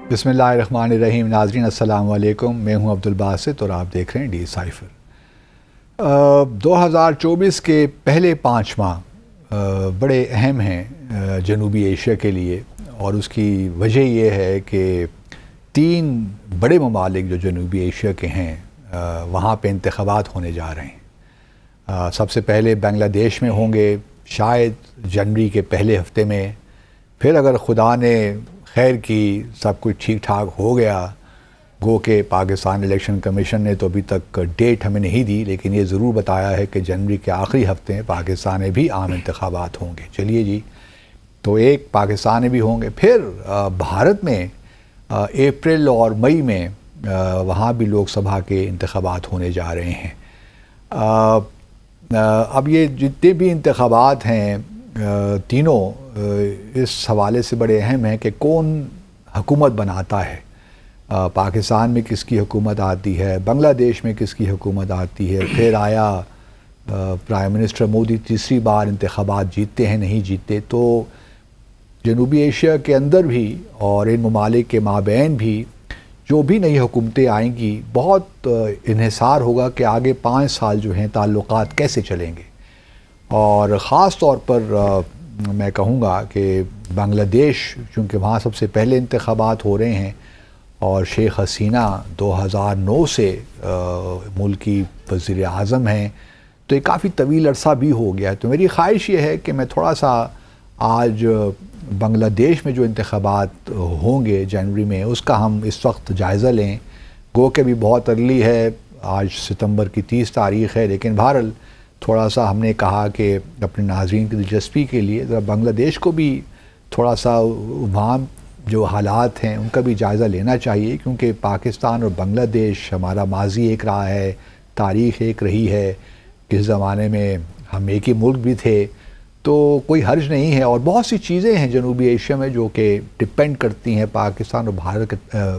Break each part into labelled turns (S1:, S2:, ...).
S1: بسم اللہ الرحمن الرحیم. ناظرین السلام علیکم. میں ہوں عبدالباسط اور آپ دیکھ رہے ہیں ڈی سائفر. 2024 کے پہلے 5 ماہ بڑے اہم ہیں جنوبی ایشیا کے لیے، اور اس کی وجہ یہ ہے کہ 3 بڑے ممالک جو جنوبی ایشیا کے ہیں وہاں پہ انتخابات ہونے جا رہے ہیں. سب سے پہلے بنگلہ دیش میں ہوں گے شاید جنوری کے پہلے ہفتے میں. پھر اگر خدا نے خیر کی سب کچھ ٹھیک ٹھاک ہو گیا، گو کہ پاکستان الیکشن کمیشن نے تو ابھی تک ڈیٹ ہمیں نہیں دی، لیکن یہ ضرور بتایا ہے کہ جنوری کے آخری ہفتے میں پاکستان میں بھی عام انتخابات ہوں گے. چلیے جی، تو ایک پاکستان میں بھی ہوں گے. پھر بھارت میں اپریل اور مئی میں وہاں بھی لوک سبھا کے انتخابات ہونے جا رہے ہیں. اب یہ جتنے بھی انتخابات ہیں تینوں اس حوالے سے بڑے اہم ہیں کہ کون حکومت بناتا ہے. پاکستان میں کس کی حکومت آتی ہے، بنگلہ دیش میں کس کی حکومت آتی ہے. پھر آیا پرائم منسٹر مودی تیسری بار انتخابات جیتتے ہیں نہیں جیتتے. تو جنوبی ایشیا کے اندر بھی اور ان ممالک کے مابین بھی جو بھی نئی حکومتیں آئیں گی، بہت انحصار ہوگا کہ آگے 5 سال جو ہیں تعلقات کیسے چلیں گے. اور خاص طور پر میں کہوں گا کہ بنگلہ دیش، چونکہ وہاں سب سے پہلے انتخابات ہو رہے ہیں اور شیخ حسینہ 2009 سے ملک کی وزیر اعظم ہیں، تو یہ کافی طویل عرصہ بھی ہو گیا ہے. تو میری خواہش یہ ہے کہ میں تھوڑا سا آج بنگلہ دیش میں جو انتخابات ہوں گے جنوری میں، اس کا ہم اس وقت جائزہ لیں. گو کہ بھی بہت ارلی ہے، آج ستمبر کی 30 تاریخ ہے، لیکن بہرحال تھوڑا سا ہم نے کہا کہ اپنے ناظرین کی دلچسپی کے لیے ذرا بنگلہ دیش کو بھی تھوڑا سا وہاں جو حالات ہیں ان کا بھی جائزہ لینا چاہیے، کیونکہ پاکستان اور بنگلہ دیش ہمارا ماضی ایک رہا ہے، تاریخ ایک رہی ہے. کس زمانے میں ہم ایک ہی ملک بھی تھے، تو کوئی حرج نہیں ہے. اور بہت سی چیزیں ہیں جنوبی ایشیا میں جو کہ ڈپینڈ کرتی ہیں پاکستان اور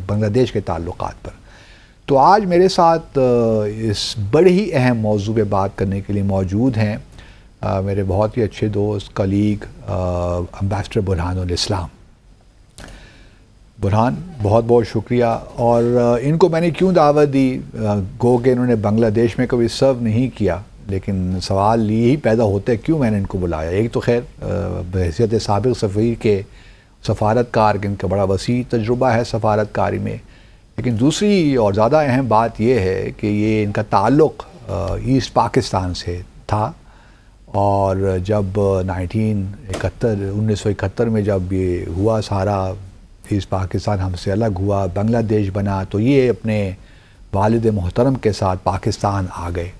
S1: بنگلہ دیش کے تعلقات پر. تو آج میرے ساتھ اس بڑے ہی اہم موضوع پہ بات کرنے کے لیے موجود ہیں میرے بہت ہی اچھے دوست، کلیگ، امبیسڈر برہان الاسلام. برہان، بہت بہت شکریہ. اور ان کو میں نے کیوں دعوت دی، گو کہ انہوں نے بنگلہ دیش میں کبھی سرو نہیں کیا، لیکن سوال یہی پیدا ہوتا ہے کیوں میں نے ان کو بلایا. ایک تو خیر بحیثیت سابق سفیر کے سفارت کار، ان کا بڑا وسیع تجربہ ہے سفارت کاری میں، لیکن دوسری اور زیادہ اہم بات یہ ہے کہ یہ ان کا تعلق ایسٹ پاکستان سے تھا. اور جب 1971 میں جب یہ ہوا سارا، ایسٹ پاکستان ہم سے الگ ہوا، بنگلہ دیش بنا، تو یہ اپنے والد محترم کے ساتھ پاکستان آ گئے.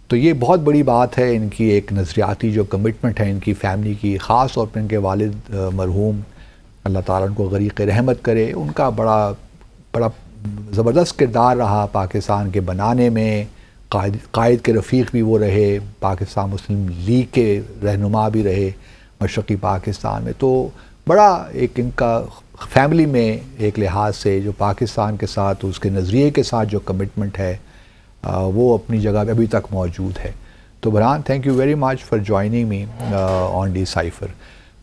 S1: تو یہ بہت بڑی بات ہے. ان کی ایک نظریاتی جو کمٹمنٹ ہے ان کی فیملی کی، خاص طور پر ان کے والد مرحوم، اللہ تعالیٰ ان کو غریق رحمت کرے، ان کا بڑا زبردست کردار رہا پاکستان کے بنانے میں. قائد کے رفیق بھی وہ رہے، پاکستان مسلم لیگ کے رہنما بھی رہے مشرقی پاکستان میں. تو بڑا ایک ان کا فیملی میں ایک لحاظ سے جو پاکستان کے ساتھ، اس کے نظریے کے ساتھ جو کمٹمنٹ ہے وہ اپنی جگہ پہ ابھی تک موجود ہے. تو Burhan, thank you very much for joining me on decipher.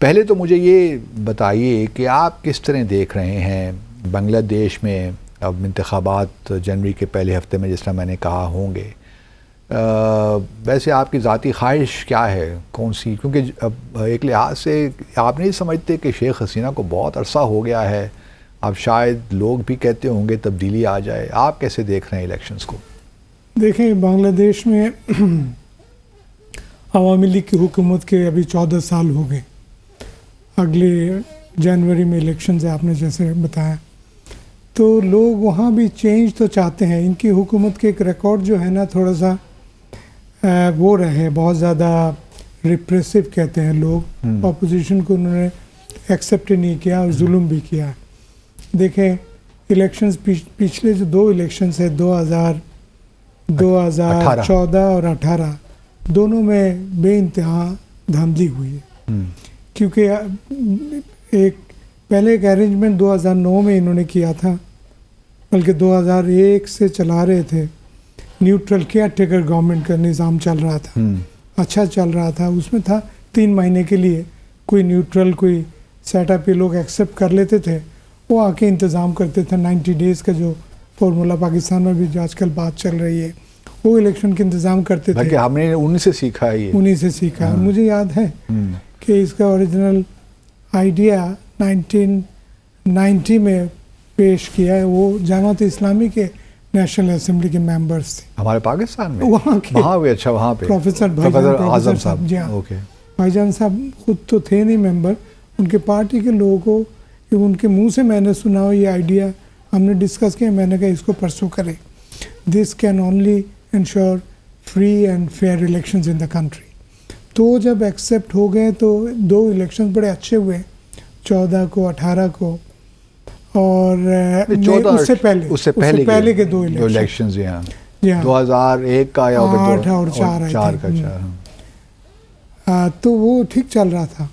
S1: پہلے تو مجھے یہ بتائیے کہ آپ کس طرح دیکھ رہے ہیں بنگلہ دیش میں اب انتخابات جنوری کے پہلے ہفتے میں، جس طرح میں نے کہا ہوں گے. ویسے آپ کی ذاتی خواہش کیا ہے، کون سی؟ کیونکہ اب ایک لحاظ سے آپ نہیں سمجھتے کہ شیخ حسینہ کو بہت عرصہ ہو گیا ہے، اب شاید لوگ بھی کہتے ہوں گے تبدیلی آ جائے. آپ کیسے دیکھ رہے ہیں الیکشنز کو؟
S2: دیکھیں، بنگلہ دیش میں عوامی لیگ کی حکومت کے ابھی 14 سال ہو گئے. اگلے جنوری میں الیکشنز ہے، آپ نے جیسے بتایا. تو لوگ وہاں بھی چینج تو چاہتے ہیں. ان کی حکومت کے ایک ریکارڈ جو ہے نا تھوڑا سا وہ رہے، بہت زیادہ ریپریسو کہتے ہیں لوگ. اپوزیشن کو انہوں نے ایکسیپٹ نہیں کیا اور ظلم بھی کیا. دیکھیں الیکشنز پچھلے جو 2 الیکشنز ہیں 2014 اور 18، دونوں میں بے انتہا دھاندلی ہوئی ہے. کیونکہ ایک پہلے ایک ارینجمنٹ 2009 میں انہوں نے کیا تھا، بلکہ 2001 سے چلا رہے تھے. نیوٹرل کیئر ٹیکر گورنمنٹ کا نظام چل رہا تھا، اچھا چل رہا تھا. اس میں تھا 3 مہینے کے لیے کوئی نیوٹرل کوئی سیٹ اپ یہ لوگ ایکسیپٹ کر لیتے تھے وہ آ کے انتظام کرتے تھے 90 ڈیز کا جو فارمولا پاکستان میں بھی جو آج کل بات چل رہی ہے، وہ الیکشن کے انتظام کرتے تھے.
S1: بلکہ ہم نے انہیں سے سیکھا ہے،
S2: انہیں سے سیکھا. مجھے یاد ہے کہ اس کا اوریجنل آئیڈیا 1990 میں پیش کیا ہے. وہ جماعت اسلامی کے نیشنل اسمبلی کے ممبرس تھے
S1: ہمارے پاکستان میں،
S2: وہاں کے.
S1: وہاں بھی اچھا، وہاں پہ
S2: پروفیسر
S1: اعظم صاحب.
S2: جی ہاں،
S1: اوکے.
S2: بھائی جان صاحب خود تو تھے نہیں ممبر، ان کے پارٹی کے لوگوں کو ان کے منہ سے میں نے سنا ہو یہ آئیڈیا، ہم نے ڈسکس کیا. میں نے کہا اس کو پرسو کریں. This can only ensure free and fair elections in the country. تو جب ایکسیپٹ ہو گئے تو 2 الیکشن بڑے اچھے ہوئے، 14 کو 18 کو، اور اس سے پہلے کے 2
S1: الیکشنز یہاں 2001 کا یا
S2: 8 اور 4 کا. تو وہ ٹھیک چل رہا تھا،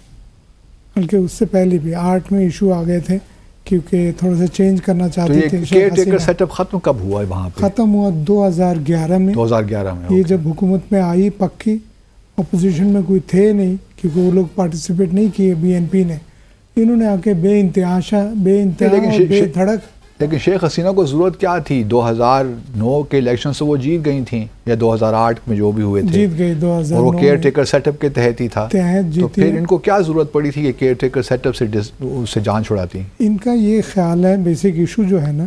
S2: بلکہ اس سے پہلے بھی 8 میں ایشو آ گئے تھے کیونکہ تھوڑا سا چینج کرنا چاہتے تھے.
S1: کیئر ٹیکر سیٹ اپ ختم کب ہوا ہے وہاں پہ؟
S2: ختم ہوا 2011 میں.
S1: 2011 میں
S2: یہ جب حکومت میں آئی پکی، اپوزیشن میں کوئی تھے نہیں کیونکہ وہ لوگ پارٹیسپیٹ نہیں کیے. BNP نے، انہوں نے آ کے بے انتہا بے دھڑک.
S1: لیکن شیخ حسینہ کو ضرورت کیا تھی؟ 2009 کے الیکشن سے وہ جیت گئی تھیں، یا 2008 میں جو بھی ہوئے تھے
S2: جیت گئی 2009
S1: اور وہ کیئر ٹیکر سیٹ اپ کے تحت ہی تھا. تو پھر ان کو کیا ضرورت پڑی تھی کہ کیئر ٹیکر سیٹ اپ سے جان چھڑاتی؟
S2: ان کا یہ خیال ہے، بیسک ایشو جو ہے نا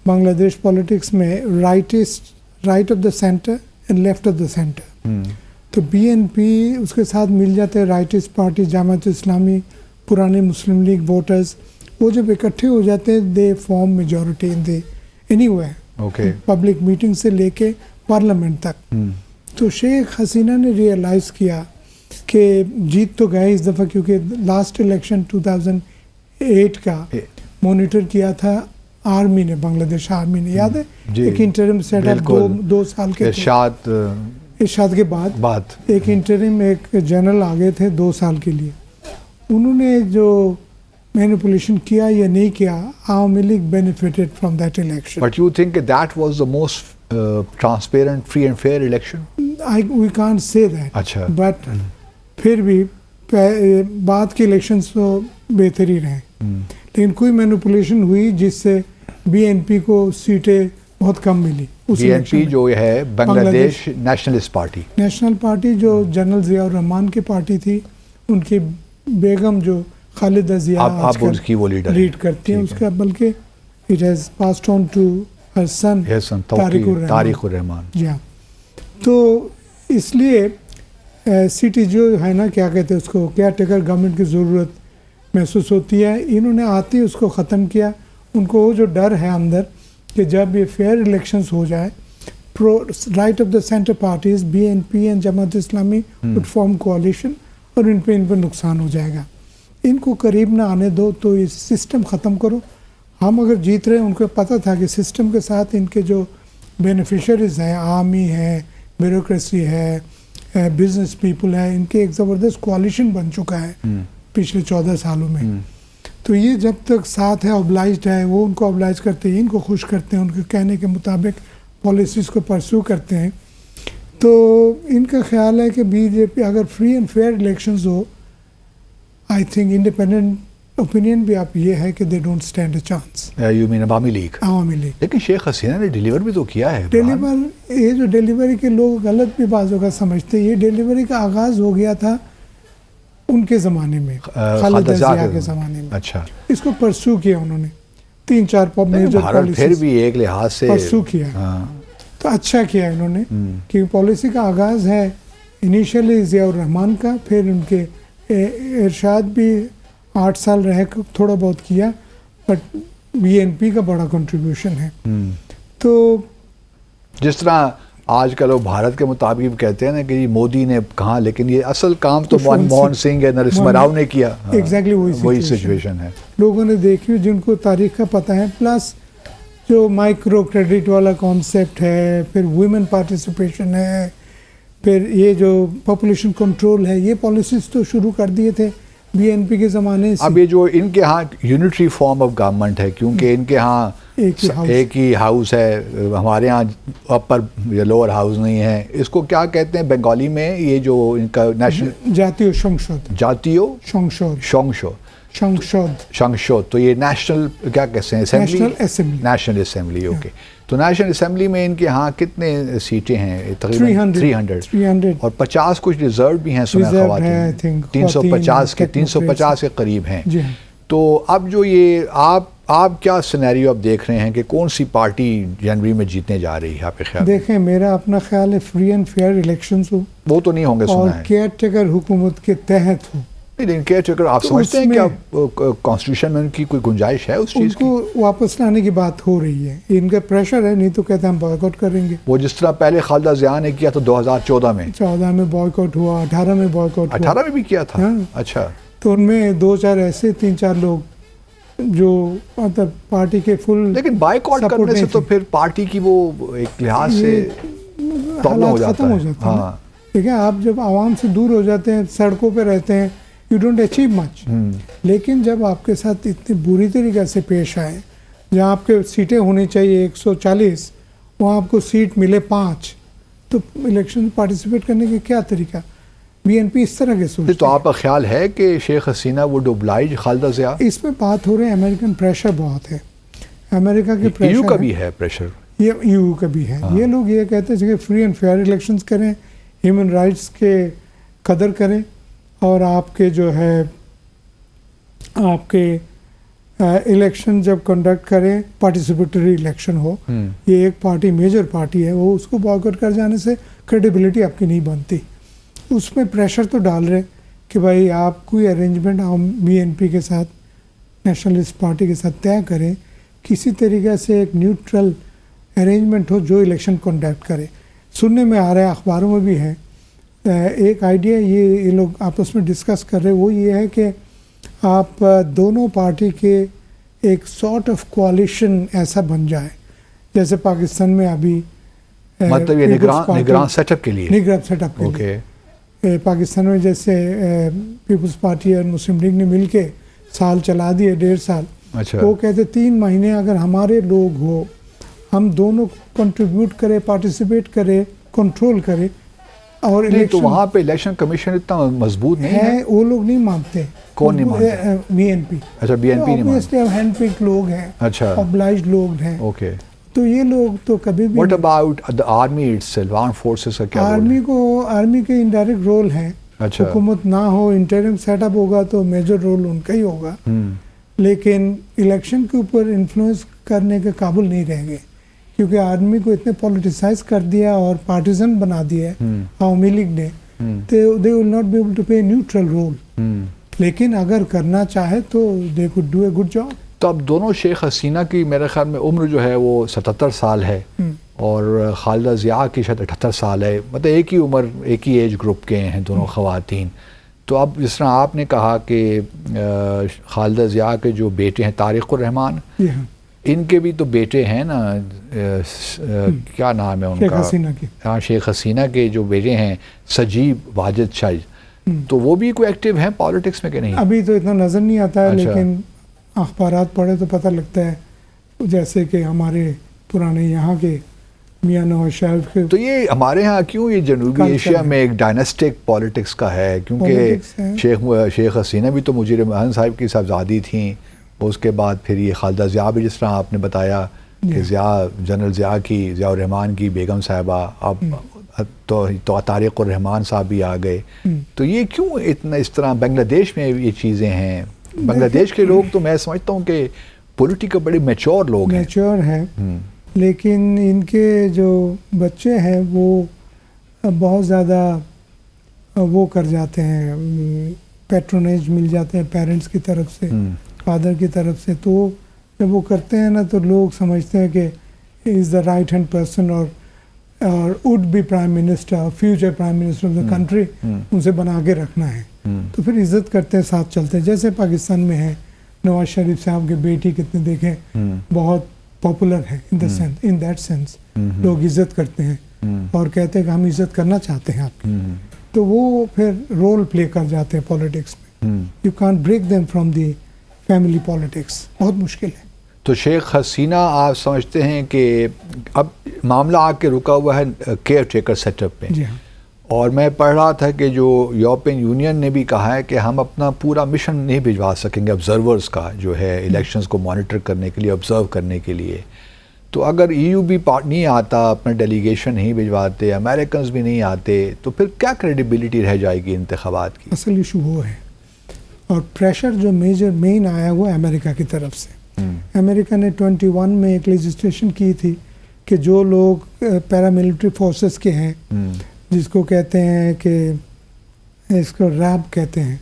S2: بنگلہ دیش پولیٹکس میں، right of the centre and left of the centre. تو BNP اس کے ساتھ مل جاتے ہیں رائٹسٹ پارٹی، جماعت اسلامی، پرانے مسلم لیگ ووٹرز. وہ جب اکٹھے ہو جاتے ہیں they form majority in the any way, public meeting سے لے کے پارلیمنٹ تک. تو شیخ حسینہ نے ریئلائز کیا کہ جیت تو گئے اس دفعہ، کیونکہ لاسٹ الیکشن 2008 کا مانیٹر کیا تھا آرمی نے، بنگلہ دیش آرمی نے، یاد ہے؟ ایک انٹرم سیٹ اپ 2 سال کے ارشاد کے بعد ایک انٹرم ایک جنرل آ گئے تھے 2 سال کے لیے. انہوں نے جو مینیپولیشن کیا یا نہیں کیا، عوامی league benefited from that election.
S1: But you think that was the most transparent, free and fair election?
S2: We can't say that.
S1: اچھا.
S2: But پھر بھی بعد کے الیکشنز تو بہتر ہی رہے. لیکن کوئی مینیپولیشن ہوئی جس سے BNP کو سیٹیں بہت کم ملی.
S1: BNP جو ہے بنگلہ دیش نیشنل پارٹی جو جنرل ضیاء الرحمان کی پارٹی تھی، ان کی بیگم جو خالدہ ضیاء آج کل لیڈ کرتی ہیں اس کا، بلکہ it has passed on to her son Tariq الرحمان. جی ہاں. تو اس لیے سٹی جو ہے نا، کیا کہتے ہیں اس کو، کیئر ٹیکر گورنمنٹ کی ضرورت محسوس ہوتی ہے. انہوں نے آتے ہی اس کو ختم کیا. ان کو وہ جو ڈر ہے اندر کہ جب یہ فیئر الیکشنز ہو جائے، right of the centre parties BNP and Jamaat Islami would form coalition، اور ان پہ نقصان ہو جائے گا. ان کو قریب نہ آنے دو، تو یہ سسٹم ختم کرو. ہم اگر جیت رہے ہیں، ان کو پتہ تھا کہ سسٹم کے ساتھ ان کے جو بینیفیشریز ہیں، آرمی ہے، بیوروکریسی ہے، بزنس پیپل ہے، ان کے ایک زبردست کوalition بن چکا ہے پچھلے 14 سالوں میں. تو یہ جب تک ساتھ ہے، اوبلائزڈ ہے، وہ ان کو اوبلائز کرتے ہیں، ان کو خوش کرتے ہیں، ان کے کہنے کے مطابق پالیسیز کو پرسو کرتے ہیں. تو ان کا خیال ہے کہ BJP اگر فری اینڈ فیئر الیکشنز ہو، آئی تھنک انڈیپینڈنٹ اوپینین بھی آپ یہ ہے کہ they don't stand a chance. You mean Awami League. لیکن شیخ حسینہ نے ڈیلیور بھی تو کیا ہے.
S2: یہ جو ڈیلیوری کے لوگ غلط بھی بعض اوقات سمجھتے ہیں، یہ ڈیلیوری کا آغاز ہو گیا تھا ان کے زمانے میں، خالدہ ضیاء کے زمانے میں.
S1: اچھا.
S2: اس کو پرسو کیا انہوں نے 3-4 میجر پالیسیز
S1: پھر بھی ایک لحاظ سے
S2: پرسو کیا. تو اچھا کیا انہوں نے کہ پالیسی کا آغاز ہے انیشیلی ضیاء الرحمان کا، پھر ان کے ارشاد بھی 8 سال رہ تھوڑا بہت کیا، بٹ BNP کا بڑا کنٹریبیوشن ہے. تو
S1: جس طرح آج کل وہ بھارت کے مطابق کہتے ہیں نا کہ مودی نے کہا، لیکن یہ اصل کام تو منموہن سنگھ ہے، نرسمہا راؤ نے کیا.
S2: ایگزیکٹلی وہی سچویشن ہے. لوگوں نے دیکھی جن کو تاریخ کا پتہ ہے، پلس جو مائکرو کریڈٹ والا کانسیپٹ ہے، پھر ویمن پارٹیسپیشن ہے، پھر یہ جو پاپولیشن کنٹرول ہے، یہ پالیسیز تو شروع کر دیے تھے BNP کے زمانے سے.
S1: اب یہ جو ان کے ہاں یونٹری فارم آف گورنمنٹ ہے، کیونکہ ان کے ہاں ایک ہی ہاؤس ہے. ہمارے ہاں اپر یا لوور ہاؤس نہیں ہے. اس کو کیا کہتے ہیں بنگالی میں؟ یہ جو ان کا نیشنل
S2: جاتیو شنگشود.
S1: جاتیو
S2: شنگشود.
S1: شنگشود. تو یہ نیشنل کیا کہتے ہیں؟ اسمبلی. National assembly. اوکے. تو نیشنل اسمبلی میں ان کے ہاں کتنے سیٹیں ہیں؟ تقریباً 300 اور 50 کچھ ریزرو بھی ہیں سنا خواتین. 350 کے قریب ہیں. تو اب جو یہ آپ کیا سینیریو اب دیکھ رہے ہیں کہ کون سی پارٹی جنوری میں جیتنے جا رہی ہے آپ کے خیال؟
S2: دیکھیں میرا اپنا خیال ہے فری اینڈ فیئر الیکشنز ہو.
S1: وہ تو نہیں ہوں گے
S2: اور
S1: سنا ہے.
S2: کیئر ٹیکر حکومت کے تحت ہو.
S1: لیکن کیئر ٹیکر آپ سمجھتے ہیں کیا کانسٹیٹیوشن میں ان کی کوئی گنجائش ہے اس چیز کی؟
S2: ان کو واپس لانے کی بات ہو رہی ہے. ان کا پریشر ہے, نہیں تو کہتے ہم بائیکاٹ کریں گے.
S1: وہ جس طرح پہلے خالدہ ضیاء نے کیا تو 2014 میں
S2: بائیکاٹ ہوا, 18 میں بائیکاٹ ہوا.
S1: 18 میں بھی کیا تھا. اچھا.
S2: تو ان میں 2-4 ایسے 3-4 لوگ جو مطلب پارٹی کے فل.
S1: لیکن بائیکاٹ کرنے سے تو پھر پارٹی کی وہ ایک لحاظ سے پرابلم ہو جاتا ہے.
S2: ہاں دیکھیں آپ جب عوام سے دور ہو جاتے ہیں, سڑکوں پہ رہتے ہیں, یو ڈونٹ اچیو مچ. لیکن جب آپ کے ساتھ اتنی بری طریقے سے پیش آئے, جہاں آپ کے سیٹیں ہونی چاہیے 140, وہاں آپ کو سیٹ ملے 5, تو الیکشن پارٹیسپیٹ کرنے کا کیا طریقہ؟ بی این پی اس طرح کے سوچتے.
S1: تو آپ کا خیال ہے کہ شیخ حسینہ وڈ اوبلائج خالدہ ضیاء؟
S2: اس میں بات ہو رہی ہے امریکن پریشر بہت ہے. امریکہ کے پریشر,
S1: یو کا بھی ہے پریشر,
S2: یہ یو کا بھی ہے. یہ لوگ یہ کہتے ہیں کہ فری اینڈ فیئر الیکشنز کریں, ہیومن رائٹس کے قدر کریں, اور آپ کے جو ہے آپ کے الیکشن جب کنڈکٹ کریں پارٹیسپیٹری الیکشن ہو. یہ ایک پارٹی میجر پارٹی ہے, وہ اس کو بائیکاٹ کر جانے سے کریڈیبلٹی آپ کی نہیں بنتی. اس میں پریشر تو ڈال رہے کہ بھائی آپ کوئی ارینجمنٹ ہم بی این پی کے ساتھ, نیشنلسٹ پارٹی کے ساتھ طے کریں, کسی طریقے سے ایک نیوٹرل ارینجمنٹ ہو جو الیکشن کنڈکٹ کرے. سننے میں آ رہا ہے, اخباروں میں بھی ہے, ایک آئیڈیا یہ لوگ آپس میں ڈسکس کر رہے, وہ یہ ہے کہ آپ دونوں پارٹی کے ایک سارٹ آف کوalition ایسا بن جائے جیسے پاکستان میں ابھی,
S1: مطلب یہ نگران سیٹ اپ کے لیے,
S2: نگران سیٹ اپ کے لیے پاکستان میں جیسے پیپلز پارٹی اور مسلم لیگ نے مل کے سال چلا دیے, 1.5 سال. وہ کہتے 3 مہینے اگر ہمارے لوگ ہو, ہم دونوں کنٹریبیوٹ کرے, پارٹیسپیٹ کرے, کنٹرول کرے. اور
S1: تو وہاں پہ الیکشن کمیشن اتنا مضبوط نہیں ہے.
S2: وہ لوگ نہیں مانتے.
S1: کون نہیں مانتے؟
S2: B N P.
S1: اچھا, بی این پی نہیں مانتے.
S2: ہینڈ پک لوگ ہیں,
S1: اچھا,
S2: اوبلائزڈ لوگ ہیں.
S1: اوکے.
S2: تو یہ لوگ تو کبھی بھی.
S1: What about the army itself, armed forces کا کیا رول ہے؟
S2: آرمی کے انڈائریکٹ رول ہے. حکومت نہ ہو, انٹرم سیٹ اپ ہوگا تو میجر رول ان کا ہی ہوگا. لیکن الیکشن کے اوپر انفلوئنس کرنے کے قابل نہیں رہیں گے, کیونکہ آرمی کو اتنے پولیٹیسائز کر دیا اور پارٹیزن بنا دیا ہے عوامی لیگ نے, تو they will not be able to play neutral role. لیکن اگر کرنا چاہے تو they could do a good job.
S1: تو اب دونوں شیخ حسینہ کی میرے خیال میں عمر جو ہے وہ 77 سال ہے, اور خالدہ ضیاء کی شاید 78 سال ہے. مطلب ایک ہی عمر, ایک ہی ایج گروپ کے ہیں دونوں خواتین. تو اب جس طرح آپ نے کہا کہ خالدہ ضیاء کے جو بیٹے ہیں طارق الرحمان, ان کے بھی تو بیٹے ہیں نا, کیا نام ہے ان کا؟ ہاں, شیخ حسینہ کے جو بیٹے ہیں سجیب واجد شاہ, تو وہ بھی کوئی ایکٹیو ہیں پالیٹکس میں کہ نہیں؟
S2: ابھی تو اتنا نظر نہیں آتا ہے, لیکن اخبارات پڑھے تو پتہ لگتا ہے, جیسے کہ ہمارے پرانے یہاں کے میاں نواز شریف کے.
S1: تو یہ ہمارے ہاں کیوں یہ جنوبی ایشیا میں ایک ڈائناسٹک پالیٹکس کا ہے, کیونکہ شیخ حسینہ بھی تو مجیر مہن صاحب کی صاحبزادی تھیں, اس کے بعد پھر یہ خالدہ ضیاء بھی جس طرح آپ نے بتایا کہ جنرل ضیاء کی, ضیاء الرحمان کی بیگم صاحبہ, اب تو طارق الرحمان صاحب بھی آ گئے. تو یہ کیوں اتنا اس طرح بنگلہ دیش میں یہ چیزیں ہیں؟ بنگلہ دیش کے لوگ تو میں سمجھتا ہوں کہ پولیٹیکل بڑے میچور لوگ ہیں.
S2: میچور ہیں, لیکن ان کے جو بچے ہیں وہ بہت زیادہ وہ کر جاتے ہیں, پیٹرونیج مل جاتے ہیں پیرنٹس کی طرف سے, فادر کی طرف سے. تو جب وہ کرتے ہیں نا تو لوگ سمجھتے ہیں کہ he is the right hand person اور would be prime minister, future prime minister of the country, ان سے بنا کے رکھنا ہے. تو پھر عزت کرتے ہیں, ساتھ چلتے ہیں. جیسے پاکستان میں ہے نواز شریف صاحب کے بیٹی کتنے دیکھیں, بہت پاپولر ہے ان دیٹ سینس, لوگ عزت کرتے ہیں اور کہتے ہیں کہ ہم عزت کرنا چاہتے ہیں آپ کی. تو وہ پھر رول پلے کر جاتے ہیں پالیٹکس میں. You can't break them from the family politics, بہت مشکل ہے.
S1: تو شیخ حسینہ آپ سمجھتے ہیں کہ اب معاملہ آ کے رکا ہوا ہے کیئر ٹیکر سیٹ اپ میں.
S2: جی ہاں.
S1: اور میں پڑھ رہا تھا کہ جو یورپین یونین نے بھی کہا ہے کہ ہم اپنا پورا مشن نہیں بھجوا سکیں گے آبزرورز کا جو ہے الیکشنز کو مانیٹر کرنے کے لیے, آبزرو کرنے کے لیے. تو اگر EU بھی نہیں آتا, اپنا ڈیلیگیشن نہیں بھجواتے, امریکنز بھی نہیں آتے, تو پھر کیا کریڈیبلٹی رہ جائے گی انتخابات کی؟
S2: اصل ایشو وہ ہے, اور پریشر جو مین آیا وہ امریکہ کی طرف سے. امریکہ نے 21 میں ایک لیجسلیشن کی تھی کہ جو لوگ پیراملٹری فورسز کے ہیں, جس کو کہتے ہیں کہ اس کو ریب کہتے ہیں,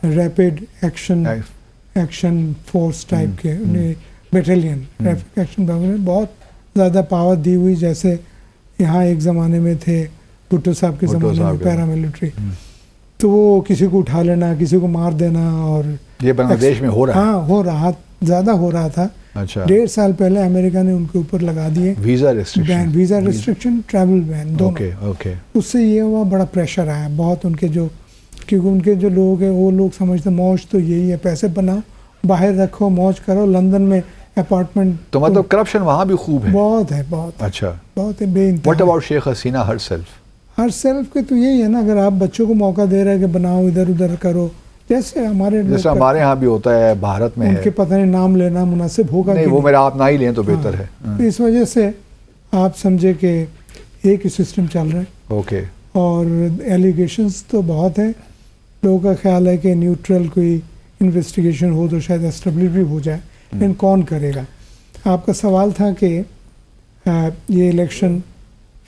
S2: ریپڈ ایکشن فورس ٹائپ کے, بیٹیلین ریپڈ ایکشن بہت زیادہ پاور دی ہوئی, جیسے یہاں ایک زمانے میں تھے بھٹو صاحب کے زمانے میں پیراملٹری. تو وہ کسی کو اٹھا لینا, کسی کو مار دینا, اور
S1: یہ بنگلہ دیش میں ہو رہا ہے.
S2: ہاں ہو رہا, زیادہ ہو رہا تھا. 1.5 سال پہلے امریکہ نے ان کے اوپر لگا دیے ویزا ریسٹرکشن, ٹریول بین, دونوں. اس سے یہ ہوا بڑا پریشر آیا بہت ان کے جو, کیونکہ ان کے جو لوگ ہیں وہ لوگ سمجھتے موج تو یہی ہے, پیسے بناؤ, باہر رکھو, موج کرو. لندن میں اپارٹمنٹ,
S1: تو مطلب کرپشن وہاں بھی خوب ہے.
S2: بہت ہے, بہت.
S1: اچھا,
S2: بہت ہے, بے انتہا.
S1: What about Sheikh Hasina her self
S2: کے تو یہی ہے نا, اگر آپ بچوں کو موقع دے رہے ہیں کہ بناؤ, ادھر ادھر کرو, جیسے ہمارے
S1: ہاں بھی ہوتا ہے, بھارت میں
S2: ان کے پتہ نہیں نام لینا مناسب ہوگا
S1: نہیں, وہ میرا آپ نہ ہی لیں تو بہتر ہے.
S2: اس وجہ سے آپ سمجھے کہ ایک ہی سسٹم چل رہا ہے.
S1: اوکے.
S2: اور ایلیگیشنز تو بہت ہیں. لوگوں کا خیال ہے کہ نیوٹرل کوئی انویسٹیگیشن ہو تو شاید اسٹیبلش بھی ہو جائے, لیکن کون کرے گا؟ آپ کا سوال تھا کہ یہ الیکشن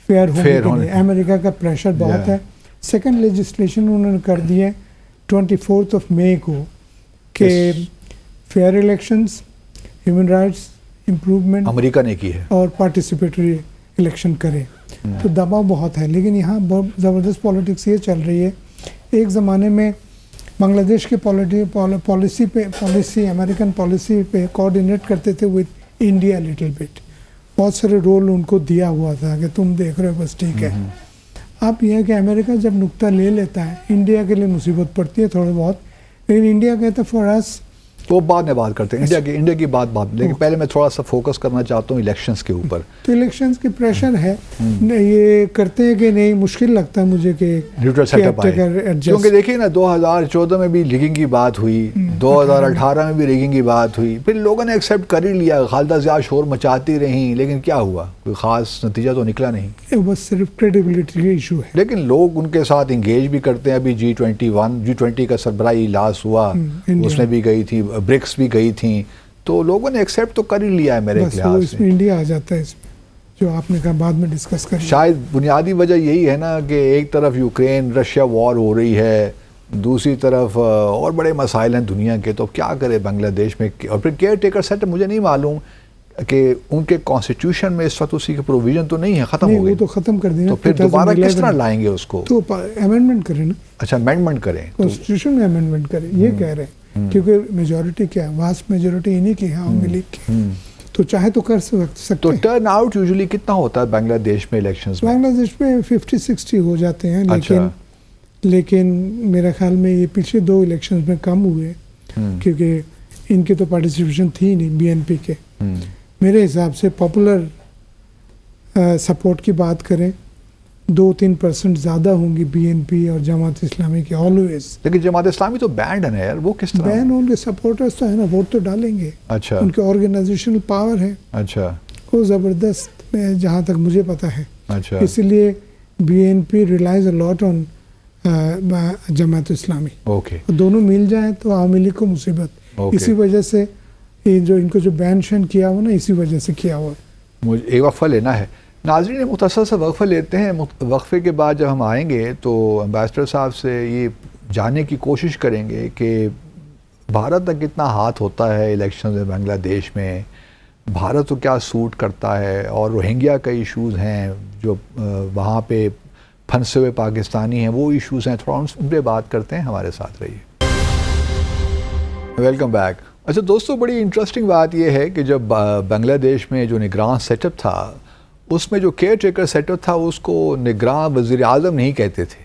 S2: فیئر ہونے. امریکہ کا پریشر بہت ہے. سیکنڈ لیجسلیشن انہوں نے کر دی ہے 24 مئی کو کہ fair elections, human rights improvement
S1: امریکہ نے کی ہے, اور
S2: پارٹیسپیٹری الیکشن کرے. تو دباؤ بہت ہے, لیکن یہاں بہت زبردست پالیٹکس یہ چل رہی ہے. ایک زمانے میں بنگلہ دیش کے پالیسی امریکن پالیسی پہ کوآرڈینیٹ کرتے تھے وتھ انڈیا لٹل بٹ. بہت سارے رول ان کو دیا ہوا تھا کہ تم دیکھ رہے ہو بس ٹھیک ہے. اب یہ ہے کہ امریکہ جب نقطہ لے لیتا ہے, انڈیا کے لیے مصیبت پڑتی ہے تھوڑا بہت, لیکن انڈیا کہتا ہے فار اس,
S1: وہ بعد میں بات کرتے ہیں انڈیا کی بات, لیکن پہلے میں تھوڑا سا فوکس کرنا چاہتا ہوں الیکشنز کے اوپر.
S2: تو الیکشنز کی پریشر ہے, یہ کرتے ہیں کہ نہیں, مشکل لگتا ہے مجھے کہ
S1: نیوٹرل سیٹ اپ آئے, کیونکہ دیکھیے نا 2014 میں بھی ریگنگ کی بات ہوئی, 2018 میں بھی ریگنگ کی بات ہوئی, پھر لوگوں نے ایکسیپٹ کر ہی لیا. خالدہ ضیاء شور مچاتی رہیں, لیکن کیا ہوا, کوئی خاص نتیجہ تو نکلا نہیں.
S2: بس صرف کریڈیبلٹی کا ایشو ہے.
S1: لیکن لوگ ان کے ساتھ انگیج بھی کرتے ہیں. ابھی G20 کا سربراہی اجلاس ہوا, اس میں بھی گئی تھی, برکس بھی گئی تھیں, تو لوگوں نے ایکسیپٹ تو کر ہی لیا ہے میرے خیال سے.
S2: اس میں انڈیا آ جاتا ہے, اس میں جو آپ نے کہا بعد میں ڈسکس کریں.
S1: شاید بنیادی وجہ یہی ہے نا کہ ایک طرف یوکرین رشیا وار ہو رہی ہے, دوسری طرف اور بڑے مسائل ہیں دنیا کے, تو کیا کرے بنگلہ دیش میں. اور پھر کیئر ٹیکر سیٹ مجھے نہیں معلوم کہ ان کے کانسٹیٹیوشن میں اس وقت اسی کی پروویژن تو نہیں ہے, ختم ہو گئی.
S2: وہ تو ختم کر دیا,
S1: تو پھر دوبارہ کس طرح لائیں گے اس کو؟
S2: تو امینڈمنٹ کریں نا.
S1: اچھا, امینڈمنٹ کریں,
S2: کانسٹیٹیوشن میں امینڈمنٹ کریں, یہ کہہ رہے ہیں, کیونکہ میجورٹی کیا ہے, واسٹ میجورٹی انہی کی ہے, عوامی لیگ کی, تو چاہے تو کر سکتے.
S1: تو ٹرن آؤٹ یوزلی کتنا ہوتا ہے بنگلہ دیش میں الیکشنز میں؟
S2: بنگلہ دیش میں 50-60 ہو جاتے ہیں, لیکن میرا خیال میں یہ پچھلے 2 الیکشنز میں کم ہوئے, کیونکہ ان کی تو پارٹیسپیشن تھی نہیں BNP کے. میرے حساب سے پاپولر سپورٹ کی بات کریں 2-3% زیادہ ہوں گی BNP اور جماعت اسلامی کی آلویز.
S1: لیکن جماعت اسلامی تو بینڈ ہے نا یار, وہ کس طرح
S2: بینڈ؟ ان کے سپورٹرز تو ہے نا, ووٹ تو ڈالیں گے.
S1: اچھا,
S2: ان کے آرگنائزیشنل پاور ہے.
S1: اچھا,
S2: وہ زبردست, میں جہاں تک مجھے پتا ہے.
S1: اچھا,
S2: اس لیے BNP ریلائز اے لاٹ آن جماعت اسلامی.
S1: اوکے,
S2: دونوں مل جائیں تو عوامی لیگ کو مصیبت. اسی وجہ سے جو ان کو جو بین شین کیا ہوا نا, اسی وجہ سے کیا ہوا.
S1: مجھے ایک وقفہ لینا ہے. ناظرین مختصر سا وقفہ لیتے ہیں, وقفے کے بعد جب ہم آئیں گے تو امبیسڈر صاحب سے یہ جاننے کی کوشش کریں گے کہ بھارت کا کتنا ہاتھ ہوتا ہے الیکشن میں بنگلہ دیش میں, بھارت کو کیا سوٹ کرتا ہے, اور روہنگیا کا ایشوز ہیں جو وہاں پہ پھنسے ہوئے پاکستانی ہیں, وہ ایشوز ہیں, تھوڑا ان پہ بات کرتے ہیں. ہمارے ساتھ رہیے. Welcome back. اچھا دوستو, بڑی انٹرسٹنگ بات یہ ہے کہ جب بنگلہ دیش میں جو نگراں سیٹ اپ تھا, اس میں جو کیئر ٹیکر سیٹ اپ تھا اس کو نگراں وزیر اعظم نہیں کہتے تھے,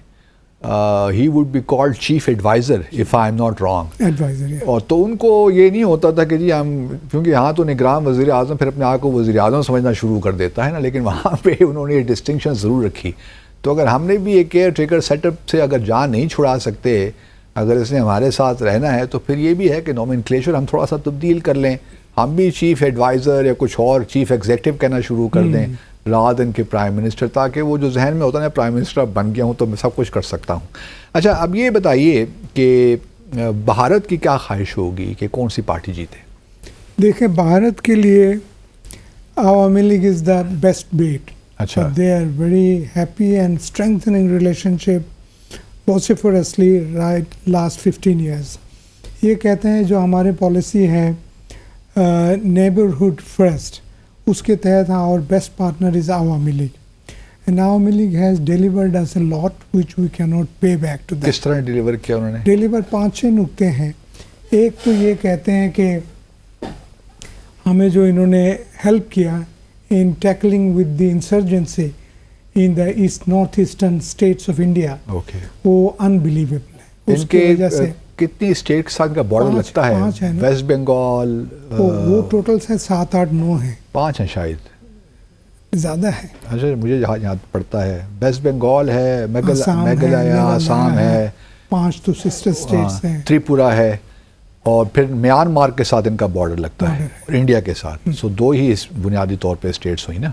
S1: he would be called chief adviser if I am not wrong.
S2: Adviser.
S1: اور تو ان کو یہ نہیں ہوتا تھا کہ جی ہم, کیونکہ یہاں تو نگران وزیر اعظم پھر اپنے آپ کو وزیر اعظم سمجھنا شروع کر دیتا ہے نا, لیکن وہاں پہ انہوں نے یہ ڈسٹنکشن ضرور رکھی. تو اگر ہم نے بھی ایک کیئر ٹیکر سیٹ اپ سے اگر جان نہیں چھڑا سکتے, اگر اس نے ہمارے ساتھ رہنا ہے, تو پھر یہ بھی ہے کہ نومنکلیچر ہم تھوڑا سا تبدیل کر لیں, ہم بھی چیف ایڈوائزر یا کچھ اور چیف ایگزیکٹو کہنا شروع کر دیں رات ان کے پرائم منسٹر, تاکہ وہ جو ذہن میں ہوتا ہے پرائم منسٹر بن گیا ہوں تو میں سب کچھ کر سکتا ہوں. اچھا, اب یہ بتائیے کہ بھارت کی کیا خواہش ہوگی کہ کون سی پارٹی جیتے؟
S2: دیکھیں, بھارت کے لیے Awami League is the best bet.
S1: اچھا,
S2: they are very happy and strengthening relationship واسفرسلی رائٹ لاسٹ 15 ایئرس. یہ کہتے ہیں جو ہمارے پالیسی ہے نیبرہڈ فرسٹ, اس کے تحت اور بیسٹ پارٹنر از عوامی league. And Awami League has delivered us a lot which we cannot pay back to them.
S1: کس طرح ڈیلیور کیا انہوں نے؟
S2: ڈیلیور 5-6 نکتے ہیں. ایک تو یہ کہتے ہیں کہ ہمیں جو انہوں نے ہیلپ کیا in tackling with the insurgency in the north eastern states of India, وہ unbelievable ہے. اس کی وجہ سے
S1: کتنی اسٹیٹ کے ساتھ کا بارڈر لگتا ہے؟
S2: 5 ہے نا,
S1: ویسٹ بنگال,
S2: وہ ٹوٹل سے 7-8-9 ہیں.
S1: 5 ہیں شاید,
S2: زیادہ ہے.
S1: اچھا, مجھے جہاں یاد پڑتا ہے ویسٹ بنگال ہے, میگھالیہ, آسام ہے,
S2: 5 تو سسٹر اسٹیٹس ہیں,
S1: تریپورا ہے, اور پھر میانمار کے ساتھ ان کا بارڈر لگتا ہے اور انڈیا کے ساتھ. سو 2 ہی اس بنیادی طور پہ اسٹیٹس ہوئی نا,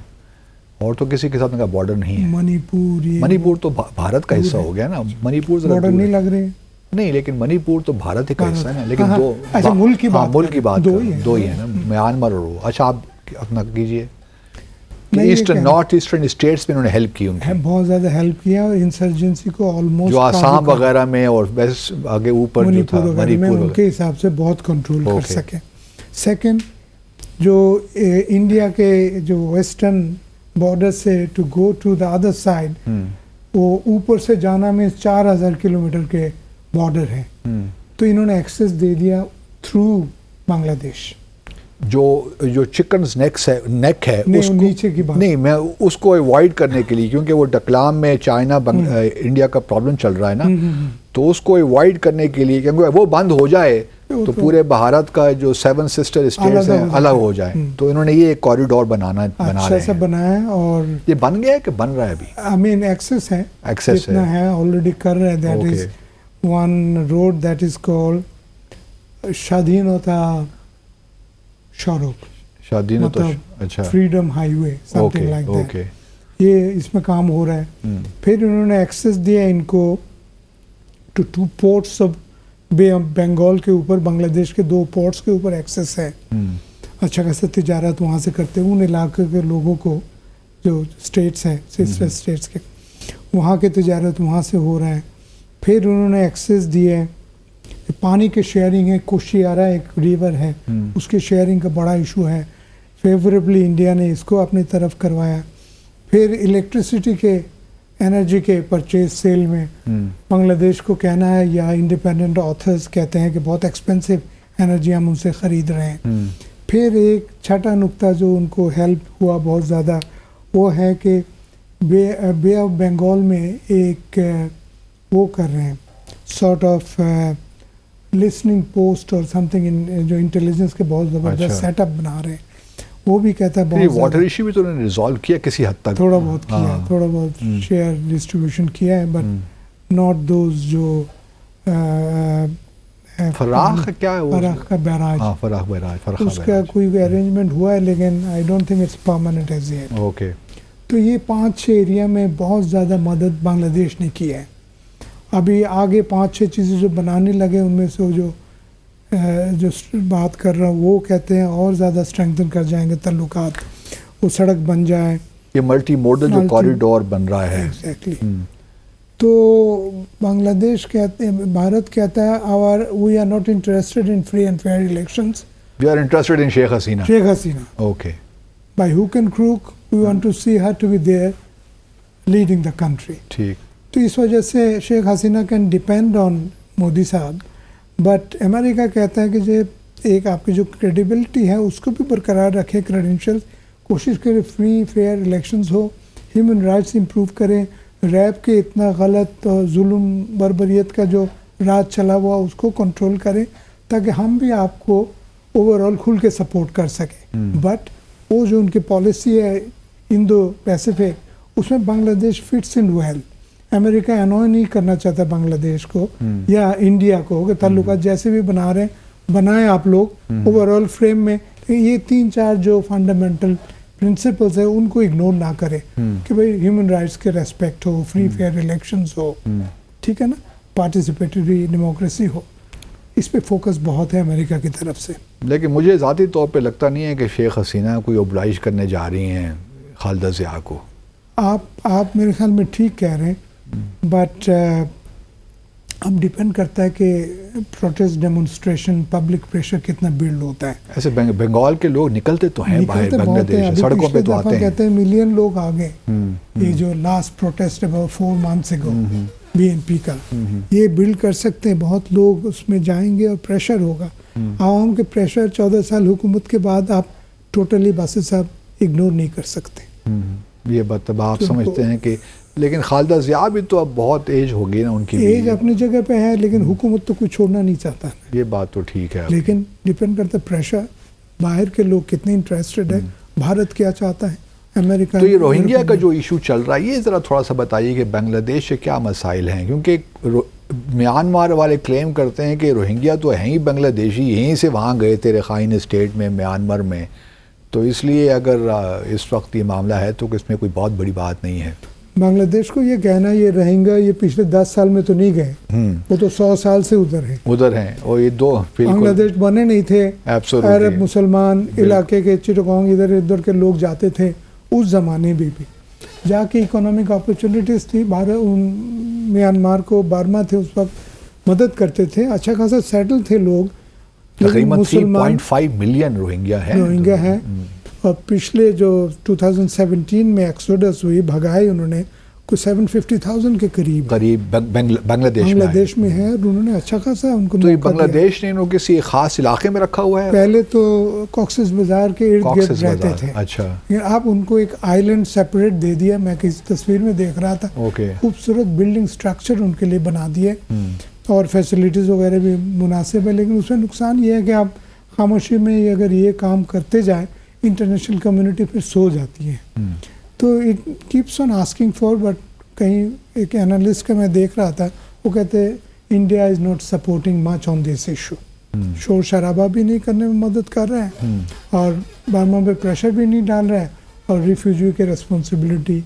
S1: اور تو کسی کے ساتھ ان کا بارڈر نہیں ہے. منی پور تو بھارت کا حصہ ہو گیا نا. منی پور
S2: بارڈر نہیں لگ رہے
S1: نہیں, لیکن منی پور تو بھارت کا حصہ ہے نا, لیکن
S2: ملک کی بات
S1: 2 ہی ہے نا, میانمار اور وہ. اچھا, آپ اپنا کیجئے. ایسٹرن نارتھ ایسٹرن اسٹیٹس میں انہوں نے ہیلپ کی, ان کی
S2: بہت زیادہ ہیلپ کیا, اور انسرجنسی کو آلموسٹ
S1: جو آسام وغیرہ میں اور ویسٹ آگے اوپر جو تھا
S2: منی پور ان کے حساب سے بہت کنٹرول کر سکے. سیکنڈ, جو انڈیا کے جو ویسٹرن بارڈر سے to go to the other side, وہ اوپر سے جانا میں 4000 کلومیٹر کے بارڈر ہے, تو انہوں نے ایکسیس دے دیا تھرو بنگلہ دیش.
S1: جو چکنز نیک ہے
S2: اس کو نیچے کی بات
S1: نہیں, میں اس کو ایوائڈ کرنے کے لیے, کیونکہ وہ ڈکلام میں چائنا انڈیا کا پرابلم چل رہا ہے نا, تو اس کو ایوائڈ کرنے کے لیے, کیونکہ وہ بند ہو جائے تو پورے بھارت کا جو 7 سسٹر اسٹیٹس ہیں الگ ہو جائے. تو انہوں نے یہ ایک کوریڈور بنا رہے ہیں.
S2: بنایا, اور یہ
S1: بن گیا ہے کہ بن رہا ہے ابھی؟
S2: آئی مین ایکسس ہے, جتنا ہے آلریڈی کر رہے ہیں. That is one road that is called شادینوتا
S1: مطلب
S2: freedom highway, something like that. یہ اس میں کام ہو رہا ہے. پھر انہوں نے ایکسیس دیا ان کو ٹو 2 پورٹس آف بے آف بنگال کے اوپر, بنگلہ دیش کے 2 پورٹس کے اوپر ایکسیس ہے. اچھا خاصا تجارت وہاں سے کرتے ہیں. ان علاقے کے لوگوں کو جو اسٹیٹس ہیں سسٹر اسٹیٹس کے, وہاں کے تجارت وہاں سے ہو رہا ہے. پھر انہوں نے ایکسیس دیے پانی کے شیئرنگ ہے. کوشیارا ایک ریور ہے, اس کے شیئرنگ کا بڑا ایشو ہے. فیوریبلی انڈیا نے اس کو اپنی طرف کروایا. پھر الیکٹریسٹی کے انرجی کے پرچیز سیل میں بنگلہ دیش کو کہنا ہے, یا انڈیپینڈنٹ آتھرز کہتے ہیں کہ بہت ایکسپینسو انرجی ہم ان سے خرید رہے ہیں. پھر ایک چھٹا نقطہ جو ان کو ہیلپ ہوا بہت زیادہ, وہ ہے کہ بے آف بنگال میں ایک وہ کر رہے ہیں سارٹ آف لسننگ پوسٹ اور سم تھنگ, جو انٹیلیجنس کے بہت زبردست سیٹ اپ بنا رہے ہیں. وہ بھی کہتا ہے بہت
S1: واٹر ایشو بھی تو انہوں نے ریزالو کیا کسی حد تک,
S2: تھوڑا بہت کیا, تھوڑا بہت شیئر ڈسٹریبیوشن کیا ہے, بٹ ناٹ دوز جو
S1: فراخ کیا ہے,
S2: فراخ کا بیراج,
S1: فراخ بیراج,
S2: اس کا کوئی ارینجمنٹ ہوا ہے, لیکن I don't think it's permanent as yet.
S1: Okay.
S2: تو یہ 5-6 ایریا میں بہت زیادہ مدد بنگلہ دیش نے کی ہے. ابھی آگے 5-6 چیزیں جو بنانے لگے, ان میں سے جو بات کر رہا ہوں وہ کہتے ہیں اور زیادہ اسٹرینگتھن کر جائیں گے تعلقات, وہ سڑک بن جائے,
S1: یہ ملٹی موڈل جو کوریڈور بن رہا ہے.
S2: ایگزیکٹلی. تو بنگلہ دیش کہتے ہیں, بھارت کہتا ہے we are not interested in free and fair elections,
S1: we are interested in Sheikh Hasina. Okay.
S2: By hook and crook we want to see her to be there leading the country.
S1: ٹھیک.
S2: تو اس وجہ سے Sheikh Hasina can depend on Modi صاحب, but امریکہ کہتا ہے کہ جو ایک آپ کی جو کریڈیبلٹی ہے اس کو بھی برقرار رکھے, کریڈینشیل کوشش کرے فری فیئر الیکشنز ہو, ہیومن رائٹس امپروو کریں, ریپ کے اتنا غلط ظلم بربریت کا جو راج چلا ہوا اس کو کنٹرول کریں تاکہ ہم بھی آپ کو اوور آل کھل کے سپورٹ کر سکیں. بٹ وہ جو ان کی پالیسی ہے انڈو پیسفک اس میں بنگلہ دیش فٹس ان ویل. امریکہ انوائے نہیں کرنا چاہتا بنگلہ دیش کو یا انڈیا کو کہ تعلقات جیسے بھی بنا رہے ہیں بنائیں آپ لوگ اوور آل فریم میں. یہ 3-4 جو فنڈامنٹل پرنسپلز ہیں ان کو اگنور نہ کرے کہ بھئی ہیومن رائٹس کے ریسپیکٹ ہو, فری فیئر الیکشنز ہو, ٹھیک ہے نا, پارٹیسپیٹری ڈیموکریسی ہو. اس پہ فوکس بہت ہے امریکہ کی طرف سے.
S1: لیکن مجھے ذاتی طور پہ لگتا نہیں ہے کہ شیخ حسینہ کوئی اوبلائز کرنے جا رہی ہیں خالدہ ضیاء کو.
S2: آپ میرے خیال میں ٹھیک کہہ رہے ہیں, بٹ اب ڈیپینڈ کرتا ہے کہ پروٹیسٹ ڈیمونسٹریشن پبلک پریشر کتنا بلڈ ہوتا ہے.
S1: ایسے بنگال کے لوگ نکلتے تو ہیں باہر بنگلہ دیش, سڑکوں پہ تو آتے ہیں.
S2: کہتے ہیں ملین لوگ آ گئے. یہ جو last protest about 4 months ago BNP کا, یہ بلڈ کر سکتے ہیں. بہت لوگ اس میں جائیں گے اور پریشر ہوگا. عوام کے پریشر 14 سال حکومت کے بعد آپ ٹوٹلی باسط صاحب اگنور نہیں کر سکتے.
S1: یہ بات آپ سمجھتے ہیں کہ, لیکن خالدہ ضیاء بھی تو اب بہت ایج ہو گئی نا ان کی.
S2: ایج اپنی جگہ پہ ہے لیکن حکومت تو کوئی چھوڑنا نہیں چاہتا.
S1: یہ بات تو ٹھیک ہے,
S2: لیکن ڈیپینڈ کرتا ہے پریشر, باہر کے لوگ کتنے انٹرسٹڈ ہے, بھارت کیا چاہتا ہے, امریکہ.
S1: تو یہ روہنگیا کا جو ایشو چل رہا ہے یہ ذرا تھوڑا سا بتائیے کہ بنگلہ دیش سے کیا مسائل ہیں, کیونکہ میانمار والے کلیم کرتے ہیں کہ روہنگیا تو ہیں ہی بنگلہ دیشی, یہیں سے وہاں گئے تھے رخائن اسٹیٹ میں میانمار میں, تو اس لیے اگر اس وقت یہ معاملہ ہے تو اس میں کوئی بہت بڑی بات نہیں ہے.
S2: بنگلہ دیش کو یہ کہنا یہ روہنگیا یہ پچھلے 10 سال میں تو نہیں گئے, وہ تو 100 سال سے ادھر ہیں. اور یہ دو بنگلہ دیش بنے نہیں تھے, عرب مسلمان علاقے کے چٹگانگ ادھر کے لوگ جاتے تھے اس زمانے میں بھی جا کے اکنامک اپرچونیٹیز تھی. میانمار کو برما تھے اس وقت مدد کرتے تھے, اچھا خاصا سیٹل تھے لوگ.
S1: تقریباً 3.5 ملین روہنگیا
S2: ہیں. اور پچھلے جو 2017 میں ایکسوڈس ہوئی, بھگائے انہوں نے کوئی 750,000 کے قریب
S1: بنگلہ دیش میں
S2: ہے. انہوں نے اچھا خاصا ان کو.
S1: تو بنگلہ دیش نے انہوں کسی خاص علاقے میں رکھا ہوا ہے.
S2: پہلے تو کاکسس بازار کے ارد گرد رہتے تھے.
S1: اچھا,
S2: آپ ان کو ایک آئیلینڈ سیپریٹ دے دیا. میں کسی تصویر میں دیکھ رہا تھا, خوبصورت بلڈنگ سٹرکچر ان کے لیے بنا دیے اور فیسلٹیز وغیرہ بھی مناسب ہے. لیکن اس میں نقصان یہ ہے کہ آپ خاموشی میں اگر یہ کام کرتے جائیں انٹرنیشنل کمیونٹی پھر سو جاتی ہے. تو it keeps on asking for, but کہیں ایک انالسٹ کا میں دیکھ رہا تھا, وہ کہتے ہیں India is not supporting much on this issue. شور شرابہ بھی نہیں کرنے میں مدد کر رہا ہے اور برما پہ پریشر بھی نہیں ڈال رہا ہے, اور ریفیوجی کے ریسپانسبلٹی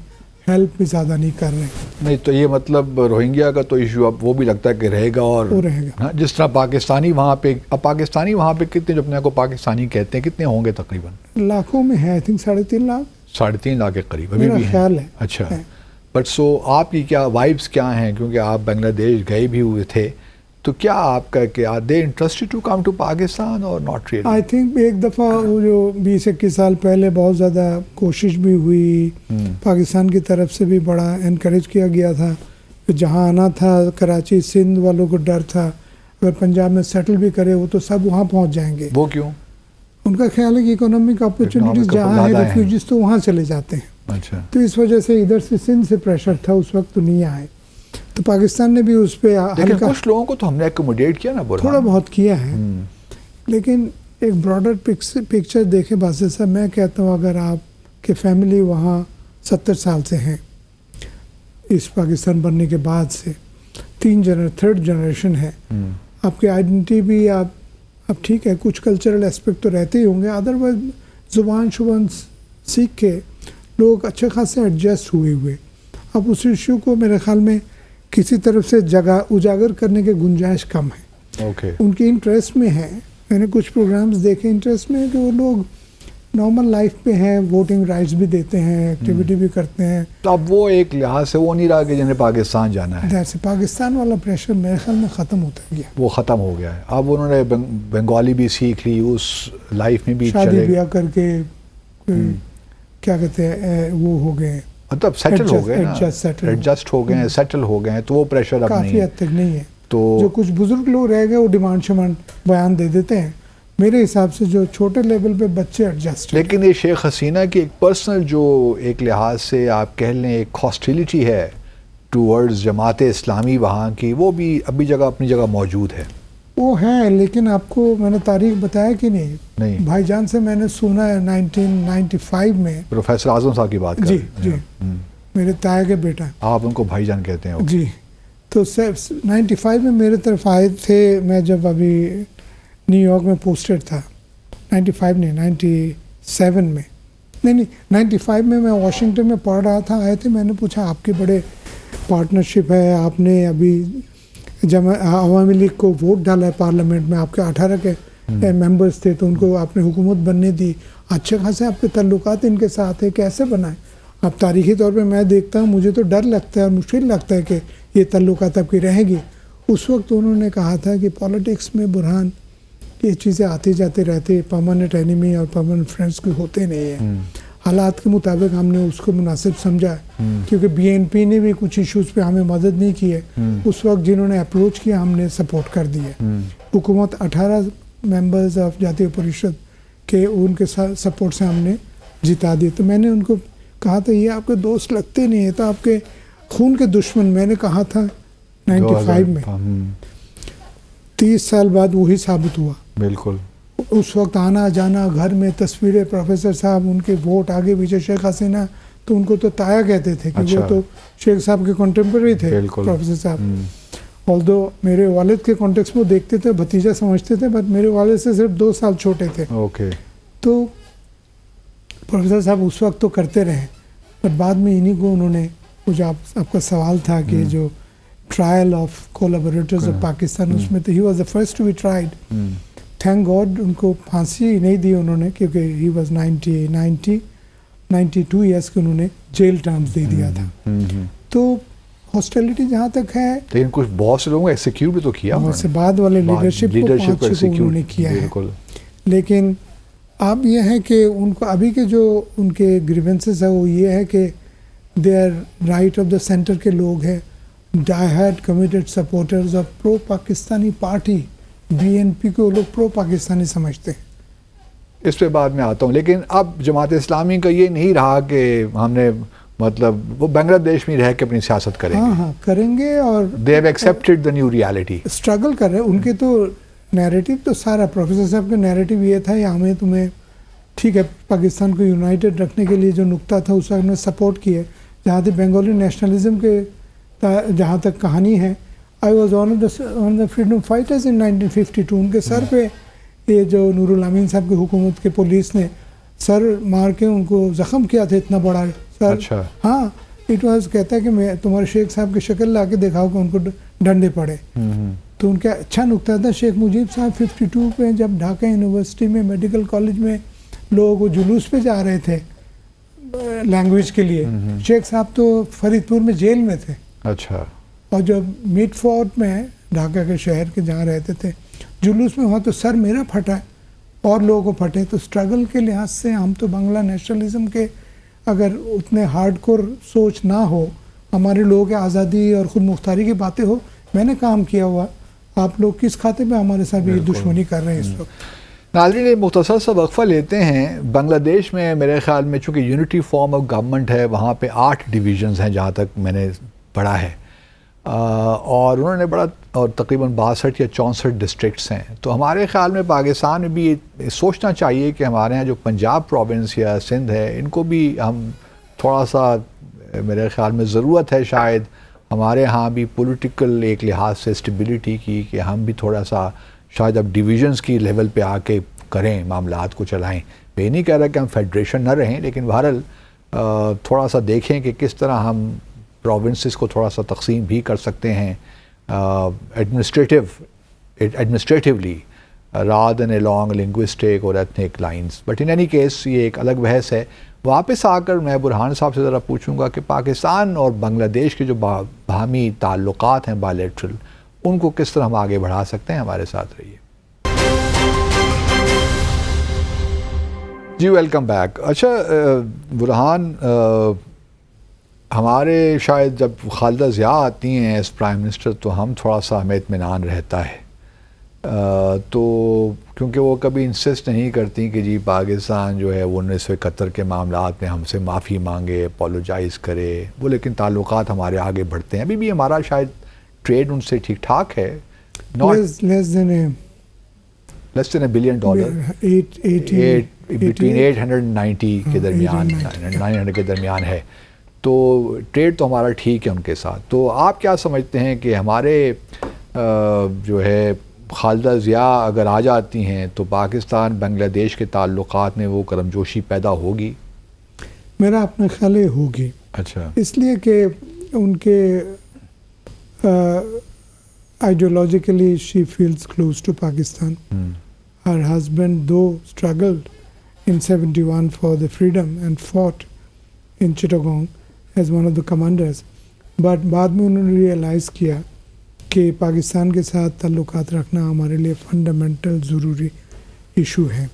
S2: ہیلپ بھی زیادہ نہیں کر رہے ہیں.
S1: نہیں تو یہ مطلب روہنگیا کا تو ایشو اب وہ بھی لگتا ہے کہ رہے گا, اور جس طرح پاکستانی وہاں پہ, اب پاکستانی وہاں پہ کتنے جو اپنے کو پاکستانی کہتے ہیں کتنے ہوں گے؟ تقریباً
S2: لاکھوں میں ہے, آئی تھنک 3.5 لاکھ
S1: 3.5 لاکھ کے قریب ابھی بھی
S2: خیال ہے.
S1: اچھا, بٹ سو آپ کی کیا وائبس کیا ہیں, کیونکہ آپ بنگلہ دیش گئے بھی ہوئے تھے, تو کیا آپ کا کہ are they interested to come to Pakistan اور ناٹ ریئلی؟
S2: آئی تھنک ایک دفعہ وہ جو 20-21 سال پہلے بہت زیادہ کوشش بھی ہوئی, پاکستان کی طرف سے بھی بڑا انکریج کیا گیا تھا. جہاں آنا تھا کراچی سندھ والوں کو ڈر تھا اگر پنجاب میں سیٹل بھی کرے وہ تو سب وہاں پہنچ جائیں گے.
S1: وہ کیوں؟
S2: ان کا خیال ہے کہ اکنامک اپرچونیٹیز جہاں ہے ریفیوجیز تو وہاں چلے جاتے ہیں.
S1: اچھا,
S2: تو اس وجہ سے ادھر سے سندھ سے پریشر تھا اس وقت, تو نہیں آئے. تو پاکستان نے بھی اس پہ
S1: ہلکا, کچھ لوگوں کو تو ہم نے ایکوموڈیٹ کیا نا,
S2: تھوڑا بہت کیا ہے. لیکن ایک براڈر پکچر دیکھے باسط صاحب, میں کہتا ہوں اگر آپ کی فیملی وہاں 70 سال سے ہیں, اس پاکستان بننے کے بعد سے 3rd جنریشن ہے, آپ کی آئیڈینٹی بھی آپ اب ٹھیک ہے کچھ کلچرل اسپیکٹ تو رہتے ہی ہوں گے, ادروائز زبان سیکھ کے لوگ اچھے خاصے ایڈجسٹ ہوئے. اب اس ایشو کو میرے خیال میں کسی طرف سے اجاگر کرنے کے گنجائش کم ہے. ان کی انٹرسٹ میں ہے, میں نے کچھ پروگرامز دیکھے انٹرسٹ میں کہ وہ لوگ نارمل لائف پہ ہیں, ووٹنگ رائٹس بھی دیتے ہیں, ایکٹیویٹی بھی کرتے ہیں.
S1: تو اب وہ ایک لحاظ سے وہ نہیں رہا کہ جنہیں پاکستان جانا ہے,
S2: جیسے پاکستان والا پریشر میرے خیال میں ختم ہوتا گیا,
S1: وہ ختم ہو گیا ہے. اب انہوں نے بنگالی بھی سیکھ لی, اس لائف میں بھی
S2: شادی بیاہ کر کے کیا کہتے ہیں وہ ہو گئے,
S1: مطلب سیٹل ہو گئے, ایڈجسٹ ہو گئے ہیں, سیٹل ہو گئے ہیں, تو وہ پریشر اب
S2: کافی حد تک نہیں ہے.
S1: تو
S2: جو کچھ بزرگ لوگ رہ گئے وہ ڈیمانڈ بیان دے دیتے ہیں. میرے حساب سے جو چھوٹے لیول پہ بچے ایڈجسٹ.
S1: لیکن یہ شیخ حسینہ کی ایک پرسنل جو ایک لحاظ سے آپ کہہ لیں ایک ہاسٹیلٹی ہے ٹورڈز جماعت اسلامی وہاں کی، وہ بھی ابھی جگہ اپنی جگہ موجود ہے؟
S2: وہ ہے، لیکن آپ کو میں نے تاریخ بتایا کہ نہیں؟ بھائی جان سے میں نے سنا ہے 1995 میں،
S1: پروفیسر اعظم صاحب کی بات کر
S2: جی جی، میرے تایا کے بیٹا،
S1: آپ ان کو بھائی جان کہتے ہیں؟
S2: جی، تو 95 میں میرے طرف آئے تھے، میں جب ابھی نیو یارک میں پوسٹڈ تھا، 95 نہیں 97 میں، نہیں 95 میں واشنگٹن میں پڑھ رہا تھا، آئے تھے، میں نے پوچھا آپ کے بڑے پارٹنرشپ ہے، آپ نے ابھی عوامی لیگ کو ووٹ ڈالا ہے پارلیمنٹ میں، آپ کے 18 کے ممبرز تھے، تو ان کو آپ نے حکومت بننے دی، اچھے خاصے آپ کے تعلقات ان کے ساتھ ہیں، کیسے بنائیں؟ اب تاریخی طور پہ میں دیکھتا ہوں، مجھے تو ڈر لگتا ہے اور مشکل لگتا ہے کہ یہ تعلقات آپ کی رہیں گی۔ اس وقت انہوں نے کہا تھا کہ پالیٹکس میں برہان یہ چیزیں آتے جاتے رہتے، پرماننٹ اینیمی اور پرماننٹ فرینڈس کوئی ہوتے نہیں ہیں، حالات کے مطابق ہم نے اس کو مناسب سمجھا ہے، کیونکہ بی این پی نے بھی کچھ ایشوز پہ ہمیں مدد نہیں کی ہے، اس وقت جنہوں نے اپروچ کیا ہم نے سپورٹ کر دی ہے۔ حکومت 18 ممبرز آف جاتیہ پریشد کے ان کے سپورٹ سے ہم نے جتا دی، تو میں نے ان کو کہا تھا یہ آپ کے دوست لگتے نہیں ہیں، تو آپ کے خون کے دشمن، میں نے کہا تھا 95 میں، 30 سال بعد وہی ثابت ہوا۔
S1: بالکل،
S2: اس وقت آنا جانا گھر میں تصویریں، پروفیسر صاحب ان کے ووٹ آگے پیچھے، شیخ حسینہ تو ان کو تو تایا کہتے تھے کہ وہ تو شیخ صاحب کے کنٹمپریری تھے پروفیسر صاحب، آلدو میرے والد کے کانٹیکس میں دیکھتے تھے، بھتیجا سمجھتے تھے، بٹ میرے والد سے صرف 2 سال چھوٹے تھے۔ تو پروفیسر صاحب اس وقت تو کرتے رہے، بٹ بعد میں انہی کو انہوں نے، کچھ آپ کا سوال تھا کہ جو trial of collaborators of Pakistan, اس میں تو he was the first to be tried, thank God ان کو پھانسی نہیں دی انہوں نے، کیونکہ ہی واز 92 ایئرس کے انہوں نے جیل ٹرمز دے دیا تھا۔ تو ہاسٹیلٹی جہاں تک ہے،
S1: لیکن کچھ بہت سے لوگوں کو ایکسیکیوٹ بھی تو کیا،
S2: بہت سے بعد والے لیڈرشپ کو 5 کو انہوں نے کیا ہے، لیکن اب یہ ہے کہ ان کو ابھی کے جو ان کے گریونسز ہے وہ یہ ہے کہ they are right of the centre کے لوگ ہیں، die hard committed supporters of pro Pakistani party, B N P کو لوگ پرو پاکستانی سمجھتے ہیں۔
S1: اس پہ بعد میں آتا ہوں، لیکن اب جماعت اسلامی کا یہ نہیں رہا کہ ہم نے مطلب وہ بنگلہ دیش میں رہ کے اپنی سیاست کریں گے،
S2: ہاں کریں گے، اور
S1: they have accepted the new reality،
S2: struggle کر رہے ہیں۔ ان کے تو نیریٹو تو سارا پروفیسر صاحب کا نیریٹو یہ تھا، یا ہمیں تمہیں ٹھیک ہے پاکستان کو یونائٹڈ رکھنے کے لیے جو نقطہ تھا اس وقت نے سپورٹ کیے، جہاں تک بنگالی نیشنلزم کے جہاں تک کہانی ہے، I was one of the freedom fighters in 1952، ان کے سر پہ یہ جو نور الامین صاحب کی حکومت کے پولیس نے سر مار کے ان کو زخم کیا تھا، اتنا بڑا سر، ہاں اٹ واز، کہتا ہے کہ میں تمہارے شیخ صاحب کی شکل لا کے دکھاؤ کہ ان کو ڈنڈے پڑے، تو ان کا اچھا نقطہ تھا۔ شیخ مجیب صاحب 52 پہ جب ڈھاکہ یونیورسٹی میں میڈیکل کالج میں لوگ جلوس پہ جا رہے تھے لینگویج کے لیے، شیخ صاحب تو فرید پور میں جیل میں تھے،
S1: اچھا،
S2: اور جب میٹ فورٹ میں ڈھاکہ کے شہر کے جہاں رہتے تھے جلوس میں، وہاں تو سر میرا پھٹا ہے اور لوگوں کو پھٹے۔ تو اسٹرگل کے لحاظ سے ہم تو بنگلہ نیشنلزم کے اگر اتنے ہارڈ کور سوچ نہ ہو، ہمارے لوگوں کے آزادی اور خود مختاری کی باتیں ہو، میں نے کام کیا ہوا، آپ لوگ کس کھاتے پہ ہمارے ساتھ یہ دشمنی کر رہے ہیں اس وقت؟
S1: ناظرین ایک مختصر سا وقفہ لیتے ہیں۔ بنگلہ دیش میں میرے خیال میں چونکہ یونٹی فارم آف گورنمنٹ ہے، وہاں پہ 8 ڈویژنز ہیں جہاں تک میں نے پڑھا ہے، اور انہوں نے بڑا، اور تقریباً 62 یا 64 ڈسٹرکٹس ہیں۔ تو ہمارے خیال میں پاکستان میں بھی یہ سوچنا چاہیے کہ ہمارے ہاں جو پنجاب پروونس یا سندھ ہے، ان کو بھی ہم تھوڑا سا، میرے خیال میں ضرورت ہے شاید ہمارے ہاں بھی پولیٹیکل ایک لحاظ سے اسٹیبلٹی کی، کہ ہم بھی تھوڑا سا شاید اب ڈویژنز کی لیول پہ آ کے کریں، معاملات کو چلائیں۔ میں نہیں کہہ رہا کہ ہم فیڈریشن نہ رہیں، لیکن بہرحال تھوڑا سا دیکھیں کہ کس طرح ہم پروونسز کو تھوڑا سا تقسیم بھی کر سکتے ہیں ایڈمنسٹریٹیولی rather than along linguistic اور ethnic lines. But in any case یہ ایک الگ بحث ہے۔ واپس آ کر میں برہان صاحب سے ذرا پوچھوں گا کہ پاکستان اور بنگلہ دیش کے جو باہمی تعلقات ہیں بائلیٹرل، ان کو کس طرح ہم آگے بڑھا سکتے ہیں؟ ہمارے ساتھ رہیے جی، ویلکم بیک۔ اچھا برہان، ہمارے شاید جب خالدہ ضیاء آتی ہیں ایز پرائم منسٹر تو ہم تھوڑا سا ہمیں اطمینان رہتا ہے، تو کیونکہ وہ کبھی انسسٹ نہیں کرتی کہ جی پاکستان جو ہے وہ 1971 کے معاملات میں ہم سے معافی مانگے، اپولوجائز کرے وہ، لیکن تعلقات ہمارے آگے بڑھتے ہیں. ابھی بھی ہمارا شاید ٹریڈ ان سے ٹھیک ٹھاک ہے،
S2: لیس دین $1 بلین،
S1: بٹوین 890 کے درمیان، 900 کے درمیان ہے. تو ٹریڈ تو ہمارا ٹھیک ہے ان کے ساتھ. تو آپ کیا سمجھتے ہیں کہ ہمارے جو ہے خالدہ ضیاء اگر آ جاتی ہیں تو پاکستان بنگلہ دیش کے تعلقات میں وہ کرم جوشی پیدا ہوگی؟
S2: میرا اپنا خیال ہے ہوگی.
S1: اچھا.
S2: اس لیے کہ ان کے ideologically she feels close to Pakistan. Her husband too struggled in 71 for the freedom and fought in Chittagong as one of the commanders. But بعد میں انہوں نے ریئلائز کیا کہ پاکستان کے ساتھ تعلقات رکھنا ہمارے لیے فنڈامنٹل ضروری ایشو ہے.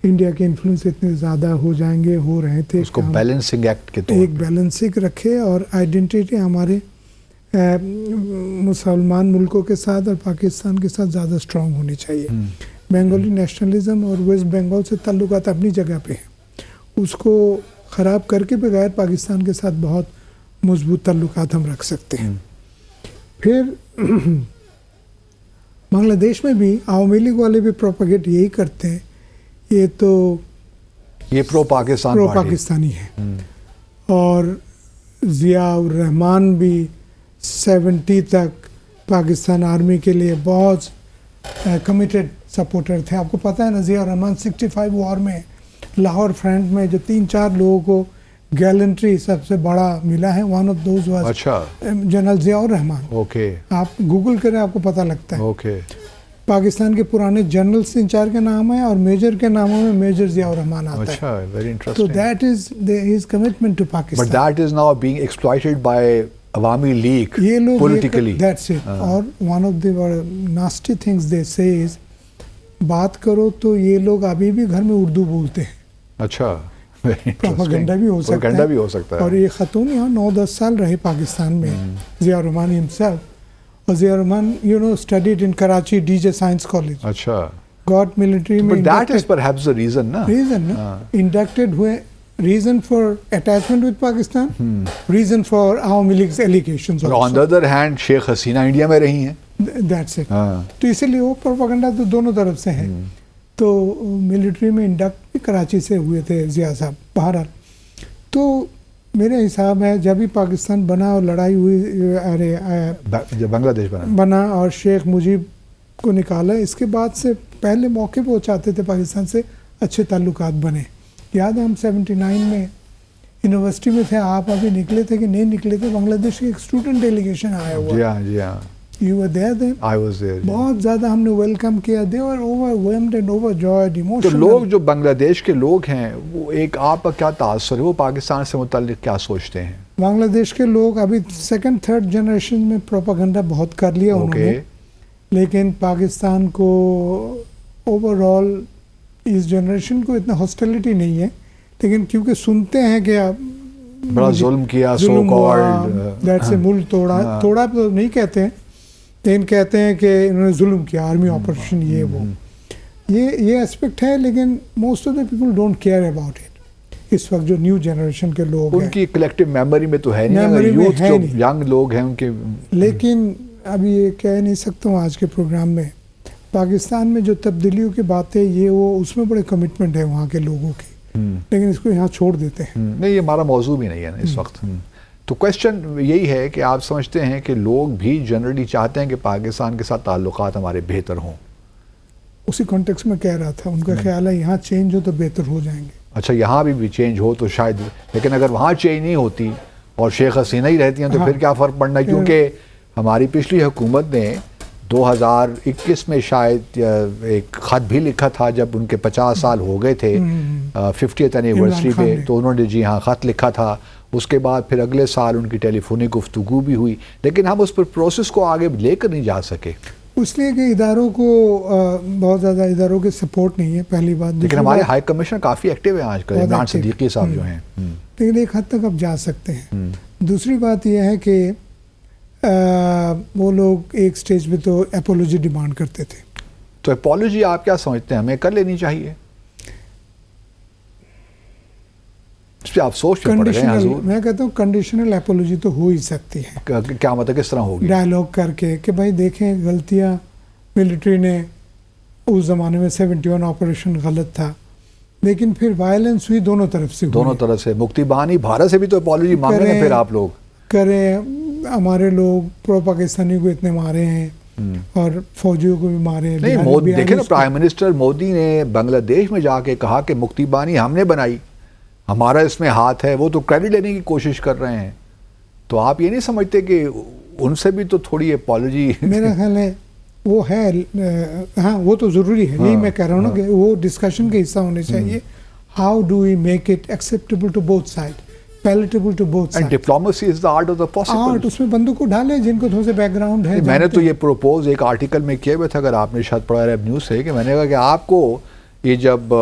S2: انڈیا کے انفلوئنس اتنے زیادہ ہو جائیں گے، ہو رہے تھے،
S1: اس کو بیلنسنگ ایکٹ کے طور
S2: ایک بیلنسنگ رکھے اور آئیڈینٹیٹی ہمارے مسلمان ملکوں کے ساتھ اور پاکستان کے ساتھ زیادہ اسٹرانگ ہونی چاہیے. بنگالی نیشنلزم اور ویسٹ بنگال سے تعلقات اپنی جگہ پہ ہیں، اس کو خراب کر کے بغیر پاکستان کے ساتھ بہت مضبوط تعلقات ہم رکھ سکتے ہیں. پھر بنگلہ دیش میں بھی عوامی لیگ والے بھی پروپیگیٹ یہی کرتے ہیں، یہ تو
S1: یہ پرو
S2: پاکستانی ہے. اور ضیاء الرحمان بھی 70 تک پاکستان آرمی کے لیے بہت کمیٹڈ سپورٹر تھے. آپ کو پتہ ہے نا، ضیاء الرحمان 65 وار میں لاہور فرنٹ میں جو 3-4 لوگوں کو گیلنٹری سب سے بڑا ملا ہے، one of those was general Zia ur Rahman.
S1: Okay, آپ
S2: گوگل کریں آپ کو پتہ لگتا ہے.
S1: اوکے،
S2: پاکستان کے پرانے جنرلز 3-4 کے نام ہیں اور میجر کے ناموں میں میجر ضیاء الرحمان آتا ہے.
S1: اچھا، ویری انٹرسٹنگ.
S2: تو that is his commitment to Pakistan.
S1: But that is now being exploited by Awami League
S2: یہ لوگ
S1: پولیٹیکلی.
S2: That's it. اور one of the nasty things they say is بات کرو تو یہ لوگ ابھی بھی گھر میں اردو بولتے ہیں.
S1: اچھا،
S2: پروپیگنڈا بھی ہو سکتا ہے. اور یہ خاتون یہاں 9-10 سال رہے پاکستان میں، ضیاء الرحمان himself. اور ضیاء الرحمان studied in Karachi DJ Science College.
S1: اچھا.
S2: got military میں.
S1: But that is perhaps the reason, na?
S2: Reason, na? Inducted ہوئے. Reason for attachment with Pakistan. Reason for عوامی لیگ's allegations also.
S1: On the other hand, Sheikh Hasina India میں رہی ہیں.
S2: That's it. تو اسی لیے وہ پروپیگنڈا تو دونوں طرف سے ہے. تو ملٹری میں انڈکٹ بھی کراچی سے ہوئے تھے ضیاء صاحب. بہرحال تو میرے حساب ہے جب ہی پاکستان بنا اور لڑائی ہوئی، ارے
S1: جب بنگلہ دیش
S2: بنا اور شیخ مجیب کو نکالا، اس کے بعد سے پہلے موقع پہ وہ چاہتے تھے پاکستان سے اچھے تعلقات بنے. یاد ہے ہم 79 میں یونیورسٹی میں تھے، آپ ابھی نکلے تھے کہ نہیں نکلے تھے، بنگلہ دیش کی ایک اسٹوڈنٹ ڈیلیگیشن آیا ہوا.
S1: جی ہاں، جی ہاں.
S2: You were there then?
S1: I was there.
S2: بہت زیادہ ہم نے ویلکم کیا. They were overwhelmed and overjoyed, emotional.
S1: تو لوگ جو بنگلہ دیش کے لوگ ہیں، وہ ایک آپ کا کیا تاثر ہے، وہ پاکستان سے متعلق کیا سوچتے ہیں؟
S2: بنگلہ دیش کے لوگ ابھی 2nd-3rd جنریشن میں پروپیگنڈا بہت کر لیا انہوں نے، لیکن پاکستان کو اوور آل اس جنریشن کو اتنا ہاسٹیلٹی نہیں ہے، لیکن کیونکہ سنتے ہیں کہ
S1: بڑا ظلم کیا، سو کالڈ
S2: دیٹ سے ملک توڑا تو نہیں کہتے ہیں، لیکن کہتے ہیں کہ انہوں نے ظلم کیا، آرمی آپریشن یہ وہ، یہ اسپیکٹ ہے. لیکن most of the people don't care about it. اس وقت جو نیو جنریشن کے لوگ ہیں،
S1: ان کی کلیکٹیو میموری میں تو ہے نہیں، یوتھ جو ینگ لوگ ہیں ان کے. لیکن
S2: ابھی یہ کہہ نہیں سکتا ہوں آج کے پروگرام میں، پاکستان میں جو تبدیلیوں کی باتیں یہ وہ اس میں بڑے کمٹمنٹ ہے وہاں کے لوگوں کی، لیکن اس کو یہاں چھوڑ دیتے ہیں.
S1: نہیں، یہ ہمارا موضوع بھی نہیں ہے نا اس وقت. تو کویشچن یہی ہے کہ آپ سمجھتے ہیں کہ لوگ بھی جنرلی چاہتے ہیں کہ پاکستان کے ساتھ تعلقات ہمارے بہتر ہوں؟
S2: اسی کانٹیکس میں کہہ رہا تھا، ان کا خیال ہے یہاں چینج ہو تو بہتر ہو جائیں گے.
S1: اچھا، یہاں بھی چینج ہو تو شاید، لیکن اگر وہاں چینج نہیں ہوتی اور شیخ حسینہ ہی رہتی ہیں تو پھر کیا فرق پڑنا ہے؟ کیونکہ ہماری پچھلی حکومت نے 2021 میں شاید ایک خط بھی لکھا تھا جب ان کے 50 سال ہو گئے تھے 50th اینیورسری پہ، تو انہوں نے جی ہاں خط لکھا تھا. اس کے بعد پھر اگلے سال ان کی ٹیلی فونک گفتگو بھی ہوئی، لیکن ہم اس پر پروسیس کو آگے لے کر نہیں جا سکے،
S2: اس لیے کہ اداروں کو بہت زیادہ اداروں کے سپورٹ نہیں ہے، پہلی بات.
S1: لیکن ہمارے ہائی کمشنر کافی ایکٹیو ہیں آج کل، عمران صدیقی صاحب جو ہیں،
S2: لیکن ایک حد تک اب جا سکتے ہیں. دوسری بات یہ ہے کہ وہ لوگ ایک سٹیج پہ تو اپولوجی ڈیمانڈ کرتے تھے.
S1: تو اپالوجی آپ کیا سمجھتے ہیں ہمیں کر لینی چاہیے؟ اس پہ آپ سوچ پڑ رہے ہیں حضور.
S2: میں کہتا ہوں کنڈیشنل اپالوجی تو ہو ہی سکتی ہے.
S1: کیا مطلب کس طرح ہوگی؟
S2: ڈائلاگ کر کے کہ بھائی دیکھیں غلطیاں ملٹری نے اس زمانے میں 71 آپریشن غلط تھا، لیکن پھر وائلنس ہوئی دونوں طرف سے،
S1: دونوں طرف سے. مکتی بانی بھارت سے بھی تو اپالوجی مانگ رہے ہیں پھر آپ لوگ.
S2: کریں ہمارے لوگ پرو پاکستانی کو اتنے مارے ہیں اور فوجیوں کو بھی مارے ہیں.
S1: نہیں دیکھیں نا پرائم منسٹر مودی نے بنگلہ دیش میں جا کے کہا کہ مکتی بانی ہم نے بنائی، ہمارا اس میں ہاتھ ہے. وہ تو کریڈٹ لینے کی کوشش کر رہے ہیں. تو آپ یہ نہیں سمجھتے کہ ان سے بھی تو تھوڑی اپالوجی؟
S2: میرا خیال ہے وہ ہے، ہاں وہ تو ضروری ہے. یہی میں کہہ رہا ہوں نا کہ وہ ڈسکشن کا حصہ ہونے چاہیے. How do we make it acceptable to both side, palatable to both side.
S1: Diplomacy is the art of the possible.
S2: Art, اس میں بندوں کو ڈالیں جن کو تھوڑا سا بیک گراؤنڈ ہے.
S1: میں نے تو یہ پروپوز ایک آرٹیکل میں کیا ہوا تھا، اگر آپ نے شاید پڑھا ہے نیوز سے، کہ میں نے کہا کہ آپ کو یہ جب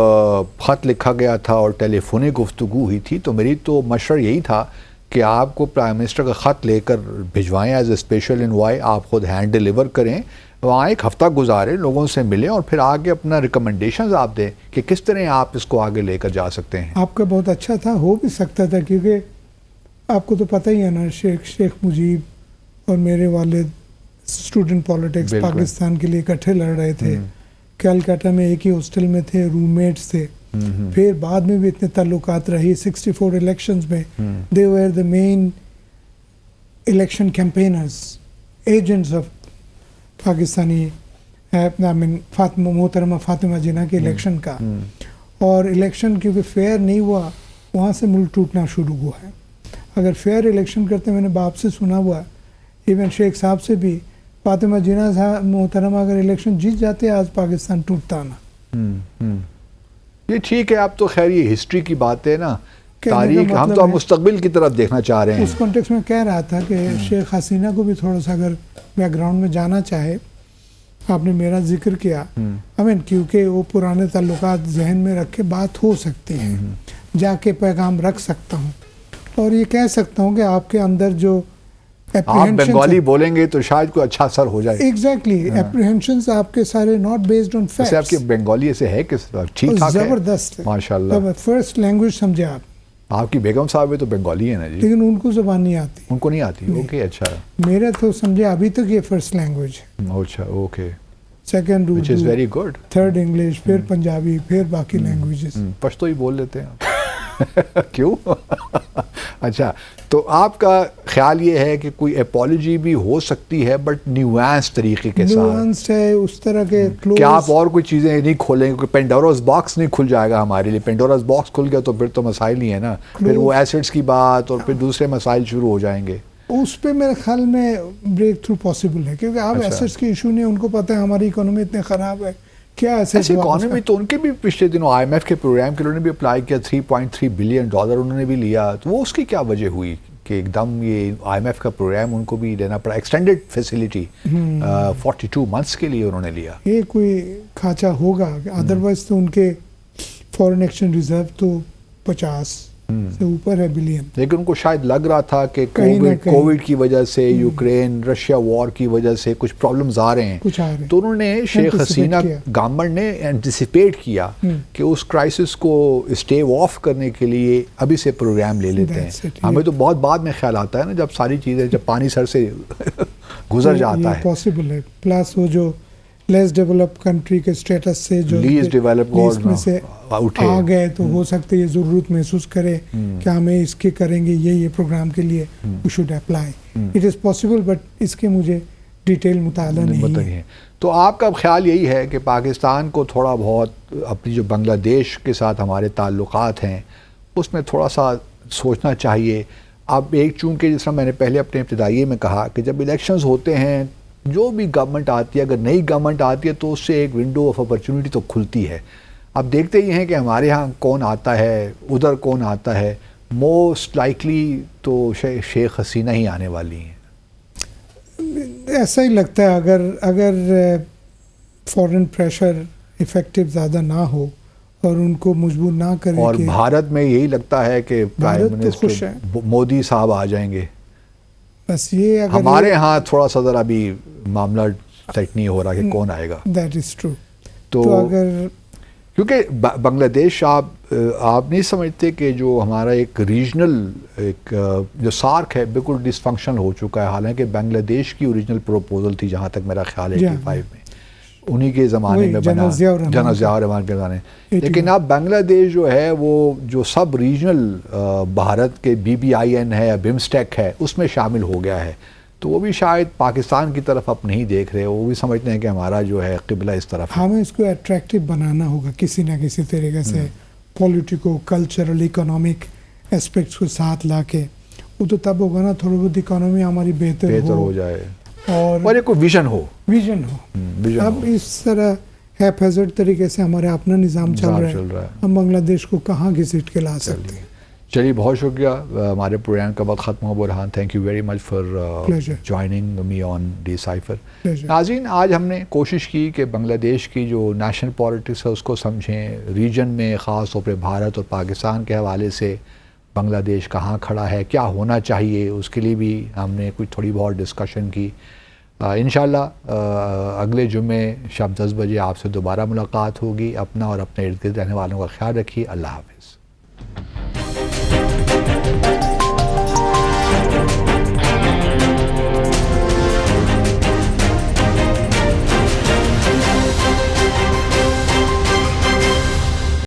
S1: خط لکھا گیا تھا اور ٹیلی فونک گفتگو ہوئی تھی تو میری تو مشورہ یہی تھا کہ آپ کو پرائم منسٹر کا خط لے کر بھجوائیں ایز اے اسپیشل انوائے، آپ خود ہینڈ ڈیلیور کریں، وہاں ایک ہفتہ گزاریں، لوگوں سے ملیں اور پھر آگے اپنا ریکمنڈیشنز آپ دیں کہ کس طرح آپ اس کو آگے لے کر جا سکتے ہیں.
S2: آپ کا بہت اچھا تھا، ہو بھی سکتا تھا، کیونکہ آپ کو تو پتہ ہی ہے نا شیخ مجیب اور میرے والد اسٹوڈنٹ پالیٹکس پاکستان کے لیے اکٹھے لڑ رہے تھے. کیلکٹا میں ایک ہی ہاسٹل میں تھے، روم میٹس تھے. پھر بعد میں بھی اتنے تعلقات رہی 64 الیکشنز میں. دے ویر دا مین الیکشن کیمپینرز، ایجنٹس آف پاکستانی محترمہ فاطمہ جناح کے الیکشن کا. اور الیکشن کیونکہ فیئر نہیں ہوا، وہاں سے ملک ٹوٹنا شروع ہوا ہے. اگر فیئر الیکشن کرتے، میں نے باپ سے سنا ہوا، ایون شیخ صاحب سے بھی، فاطمہ جناح صاحب محترمہ اگر الیکشن جیت جاتے آج پاکستان ٹوٹتا نا.
S1: یہ ٹھیک ہے، اب تو خیر یہ ہسٹری کی بات ہے نا، تاریخ، ہم تو مستقبل کی طرف دیکھنا چاہ رہے ہیں.
S2: اس کانٹیکس میں کہہ رہا تھا کہ شیخ حسینہ کو بھی تھوڑا سا اگر بیک گراؤنڈ میں جانا چاہے. آپ نے میرا ذکر کیا، کیونکہ وہ پرانے تعلقات ذہن میں رکھ کے بات ہو سکتی ہے، جا کے پیغام رکھ سکتا ہوں اور یہ کہہ سکتا ہوں کہ آپ کے اندر جو
S1: آپ بنگالی بولیں گے تو شاید کوئی اچھا اثر ہو جائے.
S2: ایگزیکٹلی، اپریہنشنز آپ کے سارے ناٹ بیسڈ آن فیکٹس.
S1: آپ کی بنگالی ایسے ہے کس طرح؟ ٹھیک ٹھاک ہے،
S2: زبردست،
S1: ماشاءاللہ.
S2: فرسٹ لینگویج سمجھے آپ
S1: کی بیگم صاحب تو بنگالی ہے نا جی؟
S2: لیکن ان کو زبان نہیں آتی.
S1: ان کو نہیں آتی؟ اوکے، اچھا.
S2: میرا تو سمجھے ابھی تک یہ فرسٹ لینگویج ہے.
S1: اچھا، okay.
S2: Second
S1: which is very good.
S2: Third English, پھر پنجابی، پھر باقی لینگویجز.
S1: پشتو ہی بول لیتے ہیں کیوں؟ اچھا، تو آپ کا خیال یہ ہے کہ کوئی اپالوجی بھی ہو سکتی ہے بٹ نیوانس طریقے کے ساتھ؟
S2: نیوانس ہے اس طرح کے کلوز.
S1: کیا آپ اور کوئی چیزیں نہیں کھولیں گے؟ پینڈوراز باکس نہیں کھل جائے گا ہمارے لیے؟ پینڈوراز باکس کھل گیا تو پھر تو مسائل ہی ہے نا، پھر وہ ایسڈس کی بات اور پھر دوسرے مسائل شروع ہو جائیں گے.
S2: اس پہ میرے خیال میں بریک تھرو پاسبل ہے، کیونکہ آپ ایسٹس کی ایشو نہیں، ان کو پتہ ہے ہماری اکانومی اتنے خراب ہے. کیا ایسے
S1: اکانومی تو ان کے بھی پچھلے دنوں آئی ایم ایف کے پروگرام کے انہوں نے بھی اپلائی کیا، $3.3 بلین انہوں نے بھی لیا. تو وہ اس کی کیا وجہ ہوئی کہ ایک دم یہ آئی ایم ایف کا پروگرام ان کو بھی لینا پڑا؟ ایکسٹینڈیڈ فیسیلیٹی 42 منتھس کے لیے انہوں نے لیا.
S2: یہ کوئی کھانچہ ہوگا، ادروائز تو ان کے فورن ایکسچینج ریزرو تو 50 سے اوپر ہے بلین.
S1: لیکن ان کو شاید لگ رہا تھا کہ کووڈ کی وجہ سے، یوکرین رشیا وار کی وجہ سے کچھ پرابلمز آ رہے ہیں، تو انہوں نے شیخ حسینہ گورنمنٹ نے اینٹیسپیٹ کیا کہ اس کرائسس کو اسٹیو آف کرنے کے لیے ابھی سے پروگرام لے لیتے ہیں. ہمیں تو بہت بعد میں خیال آتا ہے نا، جب ساری چیزیں، جب پانی سر سے گزر جاتا ہے.
S2: پاسبل ہے. پلس وہ جو لیس ڈیولپ کنٹری کے اسٹیٹس سے جو
S1: لیس ڈیولپ
S2: میں سے آ گئے، تو ہو سکتا ہے یہ ضرورت محسوس کرے کہ ہمیں اس کے کریں گے یہ پروگرام کے لیے we should apply. It is possible, but اس کے مجھے ڈیٹیل مطالعہ نہیں ہے.
S1: تو آپ کا خیال یہی ہے کہ پاکستان کو تھوڑا بہت اپنی جو بنگلہ دیش کے ساتھ ہمارے تعلقات ہیں اس میں تھوڑا سا سوچنا چاہیے. اب ایک چونکہ جس طرح میں نے پہلے اپنے ابتدائیے میں کہا کہ جب الیکشنز ہوتے ہیں، جو بھی گورنمنٹ آتی ہے، اگر نئی گورنمنٹ آتی ہے تو اس سے ایک ونڈو آف اپرچونٹی تو کھلتی ہے. اب دیکھتے ہی ہیں کہ ہمارے ہاں کون آتا ہے، ادھر کون آتا ہے. موسٹ لائکلی تو شیخ حسینہ ہی آنے والی ہیں.
S2: ایسا ہی لگتا ہے اگر فورن پریشر افیکٹو زیادہ نہ ہو اور ان کو مجبور نہ کرے.
S1: اور بھارت میں یہی لگتا ہے کہ پرائم منسٹر مودی صاحب آ جائیں گے.
S2: بس یہ
S1: ہمارے ہاں تھوڑا سا ذرا بھی معاملہ سیٹ نہیں ہو رہا کہ کون آئے گا.
S2: That is true. تو اگر
S1: کیونکہ بنگلہ دیش آپ نہیں سمجھتے کہ جو ہمارا ایک ریجنل ایک جو سارک ہے بالکل ڈس فنکشنل ہو چکا ہے، حالانکہ بنگلہ دیش کی اوریجنل پروپوزل تھی جہاں تک میرا خیال ہے 85 میں انہی کے زمانے میں بنا، جنرل ضیاء الرحمان کے زمانے، لیکن اب بنگلہ دیش جو ہے وہ جو سب ریجنل بھارت کے BBIN ہے یا بمسٹیک ہے اس میں شامل ہو گیا ہے، تو وہ بھی شاید پاکستان کی طرف اب نہیں دیکھ رہے، وہ بھی سمجھتے ہیں کہ ہمارا جو ہے قبلہ اس طرف ہے۔
S2: ہمیں اس کو اٹریکٹیو بنانا ہوگا کسی نہ کسی طریقے سے، پولیٹیکو کلچرل اکنامک اسپیکٹس کو ساتھ لا کے، وہ تو تب ہوگا نا تھوڑی بہت اکانومی ہماری بہتر ہو
S1: جائے
S2: اور
S1: ایک ویژن ہو۔ اب
S2: اس طرح ہیپ ہیزرڈ طریقے سے ہمارا اپنا نظام چل رہا ہے، ہم بنگلہ دیش کو کہاں گھسیٹ کے لا سکتے ہیں۔
S1: چلیے بہت شکریہ، ہمارے پروگرام کا وقت ختم ہو Burhan, thank you very much for joining me on Decipher. ناظرین، آج ہم نے کوشش کی کہ بنگلہ دیش کی جو نیشنل پالیٹکس ہے اس کو سمجھیں، ریجن میں خاص طور پہ بھارت اور پاکستان کے حوالے سے بنگلہ دیش کہاں کھڑا ہے، کیا ہونا چاہیے، اس کے لیے بھی ہم نے کچھ تھوڑی بہت ڈسکشن کی۔ انشاءاللہ اگلے جمعے شام 10 بجے آپ سے دوبارہ ملاقات ہوگی۔ اپنا اور اپنے ارد گرد رہنے والوں کا خیال رکھیے۔ اللہ حافظ۔